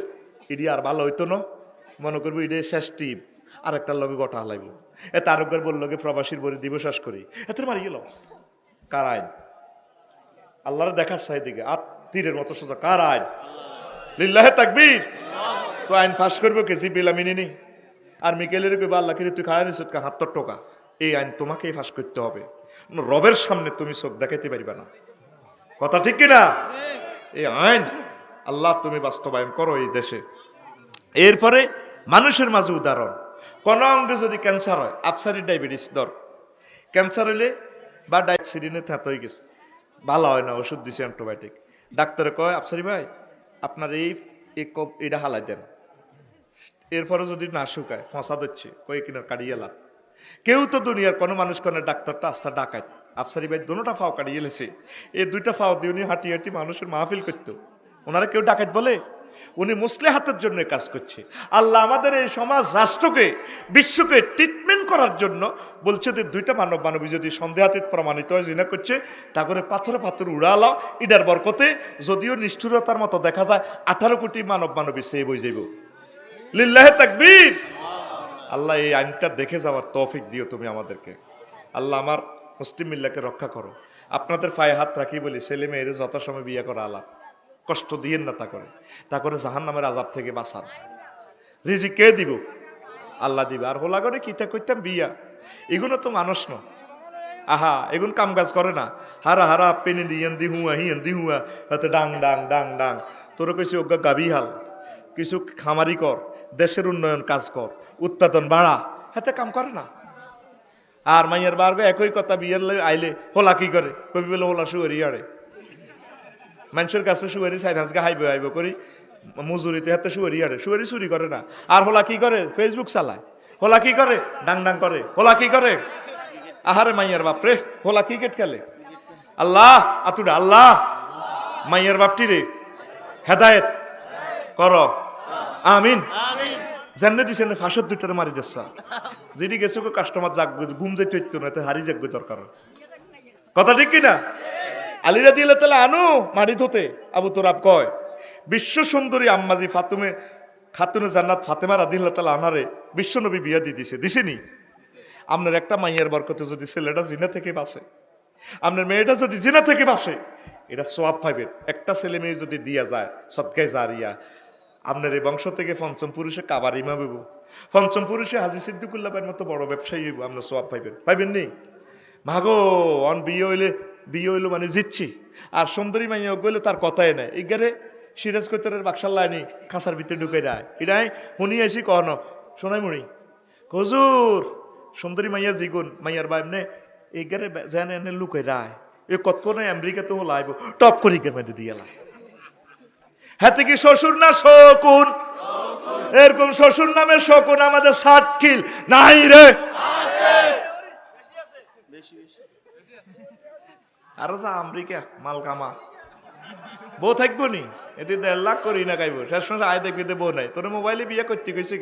এটি আর ভালো হইতো না, মনে করবো এটা শেষ টিপ, আর একটা লগে গোটা হালাইব। এ তারকবার বললো প্রবাসীর বড়ি দিব শ্বাস করি, এত মারি গেল। কার আইন? আল্লাহর দেখার চাই দিকে আর তীরের মতো সোজা। কার আইন? লিল্লাহে তাকবীর। তো আইন ফাঁস করবো কে? জিবিল আমিনি আর মিকেলের কইবা আল্লাহ কিরে তুই খায় নিস হাত্তর টোকা। এই আইন তোমাকেই ফাঁস করতে হবে, রবের সামনে তুমি চোখ দেখাইতে পারবে না। কথা ঠিক কিনা? এই আইন আল্লাহ তুমি বাস্তবায়ন করো এই দেশে। এরপরে মানুষের মাঝে উদাহরণ, কোন অঙ্গে যদি ক্যান্সার হয়, আফসারি ডায়াবেটিস ধর, ক্যান্সার হইলে বা ডায়াবেটিসিনে থ্যাত হয়ে গেছে, ভালো হয় না, ওষুধ দিছে অ্যান্টিবায়োটিক। ডাক্তারে কয় আফসারি ভাই আপনার এটা হালাই দেন, এরপরে যদি না শুকায় ফসা দিচ্ছে কয়ে কিনার কাটিয়ে লাভ। কেউ তো দুনিয়ার কোনো মানুষ কোনো ডাক্তারটা আস্থা ডাকায়, আফসারি ভাই দুটা ফাও কাটিয়ে এলেছে, এই দুইটা ফাও দিয়ে উনি হাঁটি হাঁটি মানুষের মাহফিল করতো। ওনারা কেউ ডাকাত বলে? উনি মুসলিহাতের জন্য কাজ করছে। আল্লাহ আমাদের এই সমাজ রাষ্ট্রকে বিশ্বকে ট্রিটমেন্ট করার জন্য বলছে যে দুইটা মানবী যদি সন্দেহাতীত প্রমাণিত হয় জিনা করছে, তা করে পাথর উড়ালাও। ইডার বরকতে যদিও নিষ্ঠুরতার মতো দেখা যায় 18 কোটি মানবী সে বই যাইব। লিল্লাহে তাকবীর। আল্লাহ এই আইনটা দেখে যাওয়ার তৌফিক দিও তুমি আমাদেরকে। আল্লাহ আমার মুসলিম মিল্লাকে রক্ষা করো। আপনাদের পায়ে হাত রাখি বলি, ছেলে মেয়েরে যথাসময় বিয়ে করা আলাপ, কষ্ট দিয়েন না, তা করে জাহান্নামের আযাব থেকে বাঁচান। রিজিক কে দিব? আল্লাহ দিবে। আর হোলা করে কিতা করতাম বিয়া, এগুলো তো মানুষ ন, আহা এগুন কাম কাজ করে না, হারা হারা পেনি দিয়েন দি হুয়া হিয়েন দি হুয়া হাতে ডাং ডাং ডাং ডাং। তোরা কইছি ওগা গাবি হাল, কিছু খামারি কর, দেশের উন্নয়ন কাজ কর, উৎপাদন বাড়া, হাতে কাম করে না। আর মাইয়ার বাড়বে একই কথা, বিয়ের আইলে হোলা কি করে কবি বলে হোলা শুয়ারি আড়ে, মানুষের কাছে শুয়ারি সাইনাসকে হাইব করি মজুরিতে হাতে শুয়ারি আড়ে, শুয়ারি চুরি করে না। আর হোলা কি করে? ফেসবুক চালায়। হোলা কি করে? ডাং ডাং করে। হোলা কি করে? আহারে মাইয়ার বাপরে হোলা ক্রিকেট খেলে আল্লাহ আতুডা আল্লাহ মাইয়ার বাপটি রে হেদায়েত কর আমিন জান্নাত দিছেন ফাঁসত দুইটারে মারি দেছা যদি গেছে কাস্টমার জাগবে ঘুম যাইতে হইতো না তো হারি জাগবে দরকার কথা ঠিক কিনা আলী রাদিয়াল্লাহু তাআলা আনু মারি ধোতে আবু তুরাব কয় বিশ্ব সুন্দরী আম্মাজি ফাতেমা খাতুনে জান্নাত ফাতেমা রাদিয়াল্লাহু তাআলা আনারে বিশ্ব নবী বিয়া দিয়ে দিছে দিছেনি আপনার একটা মাইয়ার বরকতে যদি ছেলেটা জিনা থেকে বাঁচে আপনার মেয়েটা যদি জিনা থেকে বাঁচে এটা সওয়াব পাইবেন একটা ছেলে মেয়ে যদি দিয়া যায় সদকায়ে জারিয়া আপনার এই বংশ থেকে পঞ্চম পুরুষে কাবার ইমাম হইব পঞ্চম পুরুষে হাজী সিদ্দিকুল্লাহ ভাইয়ের মতো বড় ব্যবসায়ী হইব আপনার সওয়াব পাইবেন নি মাগো অন বিয়ে হইলো মানে জিতছি আর সুন্দরী মাইয়া গইলে তার কথাই নাই ইগারে সিরাজ কৈতরের বাক্সার লাইনি খাঁচার ভিতরে ঢুকে দেয় এটাই শুনি আইসি কহন শোনাই মুড়ি হুজুর সুন্দরী মাইয়া জিগুন মাইয়ার বা এমনি ইগারে জানে এনে লুকে রায় এ কত নাই আমেরিকা তো লাইব টপ করি গে মেয়েদের দিয়ে লাই হাতে কি শ্বশুর না শকুন এরকম শ্বশুর নামে শকুন আমাদের 60 কিল নাই রে আরো যা আমেরিকা মাল কামা বউ থাকবো নি এতে 1.5 লাখ করি না খাইবো শেষ সময় আয় দেখবি বউ নাই তোর মোবাইলে বিয়ে করতে কইছে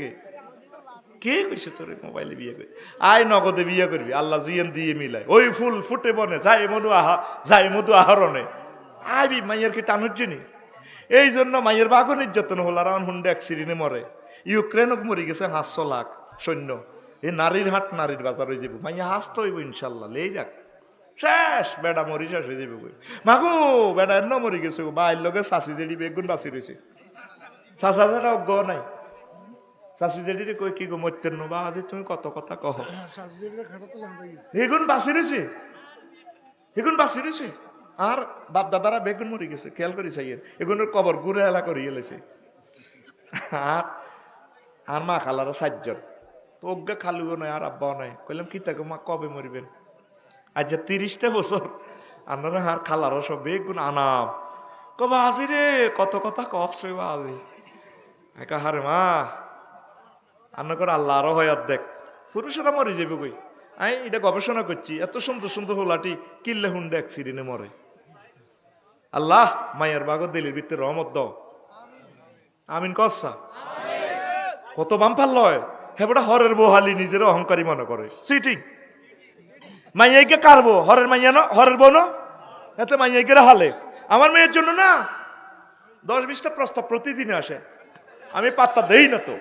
কে কইছে তোর মোবাইলে বিয়ে করি আয় নগদে বিয়ে করবি আল্লাহ জিয়ান দিয়ে মিলাই ওই ফুল ফুটে বনে যাই মধু আহরণে আইবি মাইয়ের কি টানুর নি এই জন্য মাইয়ের বাঘ নির্যাতন হল আর হুন্ডে অ্যাক্সিডেন্টে মরে ইউক্রেন মরি গেছে 500 লাখ সৈন্য এই নারীর হাট নারীর বাজার হয়ে যাব মাইয়া হাসতে হইব ইনশাল্লাহ লেই যাক শেষ বেড়া মরি শেষ হয়ে যাবে মাগু বেড়া এন্ন মরি গেছে বাইর লগে শাশি জেডি বেগুন বাঁচি রয়েছে চাষা যারা অজ্ঞ নাই শাশি জেডিরে কই কি গো মরতেন বা আজি তুমি কত কথা কহ বেগুন বাঁচি রয়েছে আর বাপ দাদারা বেগুন মরি গেছে খেয়াল করি চাইয়ের এগুলোর কবর গুড়ে এলা করি এলেছে আর মা খালারা 7 জন তো অজ্ঞা খালুও নাই আর আব্বাও নাই কইলাম কি তাকে মা কবে মরিবেন আজ 30টা বছর আপনারা আর খালারও সব বেগুন আনাম কবা আজি রে কত কথা কস রে আজি একা হারে মা আন্না করে আল্লাহ আরো হয় অর্ধেক পুরুষেরা মরে যাবে কই আমি এটা গবেষণা করছি এত সুন্দর সুন্দর হোলাটি কিল্লে হুন্ডে অ্যাক্সিডেন্টে মরে আল্লাহ মায়ের বাগর দিলের ভিতরে রহমত দাও আমিন কসা কত বাম্পার লয় হেবটা হরের বহালি নিজের অহংকারী মনে করে সিটিং মাইয়াকে কারবো হরের মাইয়া না হরের বউ না এতে মাইয়াকে হালে আমার মেয়ের জন্য না 10-20টা প্রস্তাব প্রতিদিন আসে আমি পাত্তা দেই না তো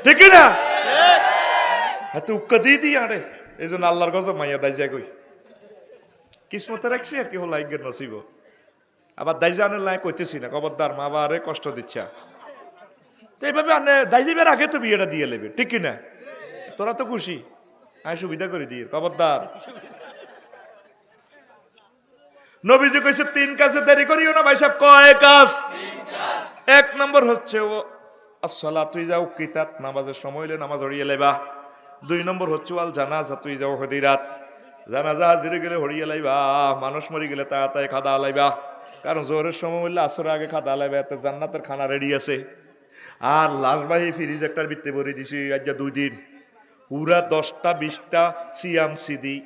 দেখি না এত উক্কা দিয়ে দিই আরে এই জন্য আল্লাহর গজব মাইয়া দাই যায় কই কিসমতে রাখছি আর কি হল লাইগের নসিব আবার দাইজানের লাই কইতেছি না খবরদার মা বাবারে কষ্ট দিচ্ছা তো এইভাবে আনে দাইজিবের আগে তো বিয়েটা দিয়ে নেবে ঠিক কিনা তোরা তো খুশি আমি সুবিধা করে দিয়ে খবরদার নবীজি কইছে 3 কাজে দেরি করিও না ভাই সাহেব কয় কাজ 1 নম্বর হচ্ছে ও আসসালাতু ইজা উকিতাত নামাজের সময় হলে নামাজ পড়িয়ে লাইবা 2 নম্বর হচ্ছে আল জানাজা তুই যাও হদিরাত জানাজা হাজিরে গেলে হরিয়ে লাইবা মানুষ মরি গেলে তাড়াতাড়ি খাদা লাইবা কারণ জোহরের সময় হইলে আসরের আগে খাদা লাইবা এত জান্নাতের খানা রেডি আছে আর লাশবাহী ফ্রিজ একটার ভিতরে ভরে দিছি আজ 2 দিন পুরা 10টা 20টা সিয়াম সিদি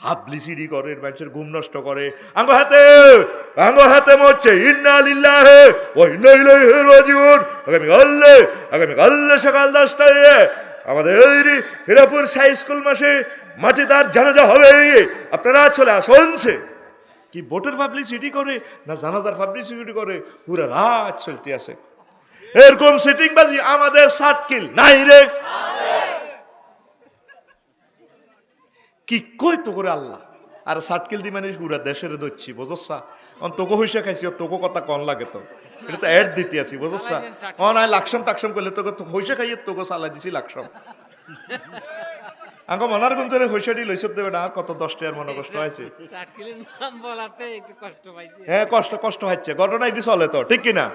হাবলি সিডি করে মানুষের ঘুম নষ্ট করে আঙ্গ হাতে মরছে ইন্না লিল্লাহি ওয়া ইন্না ইলাইহি রাজিউন আগামীকাল সকাল 10টায় আমাদের হিরাপুর হাই স্কুল মাসে মাঠে তার জানাজা হবে আপনারা চলে আসুন কি ভোটের পাবলিসিটি করে না জানাজার পাবলিসিটি করে পুরো রাত চলতে আছে এরকম সিটিং বাজি আমাদের 60 কিল নাই রে কি কই তো করে আল্লাহ আর 60 কিল দি মানে পুরা দেশের দচ্ছি বুঝছসা অন তোকে হইসা খাইছি তোকে কথা কন লাগে তো এটা তো অ্যাড দিতে আছি বুঝছসা অন আই লাকসম টাকসম করলে তোকে তো হইসা খাইয়ে তোকে চালাই দিছি লাকসম আঙ্গ মনার গুন্তরে হইসাটি লইসব দেবে না কত 10 টাকার মনে কষ্ট হয়েছে 60 কিলের নাম বলাতে একটু কষ্ট পাইছি হ্যাঁ কষ্ট হচ্ছে ঘটনাই দি চলে তো ঠিক কি না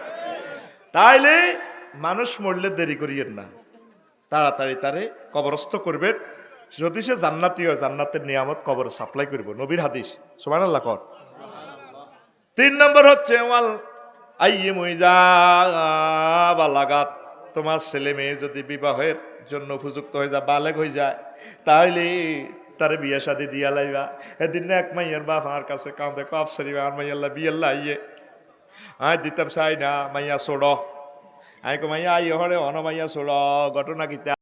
তাইলে মানুষ মরলে দেরি করিয়েন না তাড়াতাড়ি তারে কবরস্থ করবেন যদি সে জান্নাতি হয় জান্নাতের নিয়ামত কবর সাপ্লাই করব নবীর হাদিস সুবহানাল্লাহ কর 3 নম্বর হচ্ছে ওয়াল আইয়িমুইজা বালাগাত তোমার ছেলে মেয়ে যদি বিবাহের জন্য উপযুক্ত হয়ে যায়, বালেগ হয়ে যায়, তাহলে তারে বিয়ে শাদি দিয়া লাইবা। এদিন না এক মাইয়ার বাপ আমার কাছে কাঁদে, কপ সারি আর মাইয়াল্লা বিয়েল্লা আইয়ে আয় দিতাম চাই না মাইয়া ছোড়। আই কো মাইয়া আইয়ে হরে অন মাইয়া ছোড় ঘটনা কিতা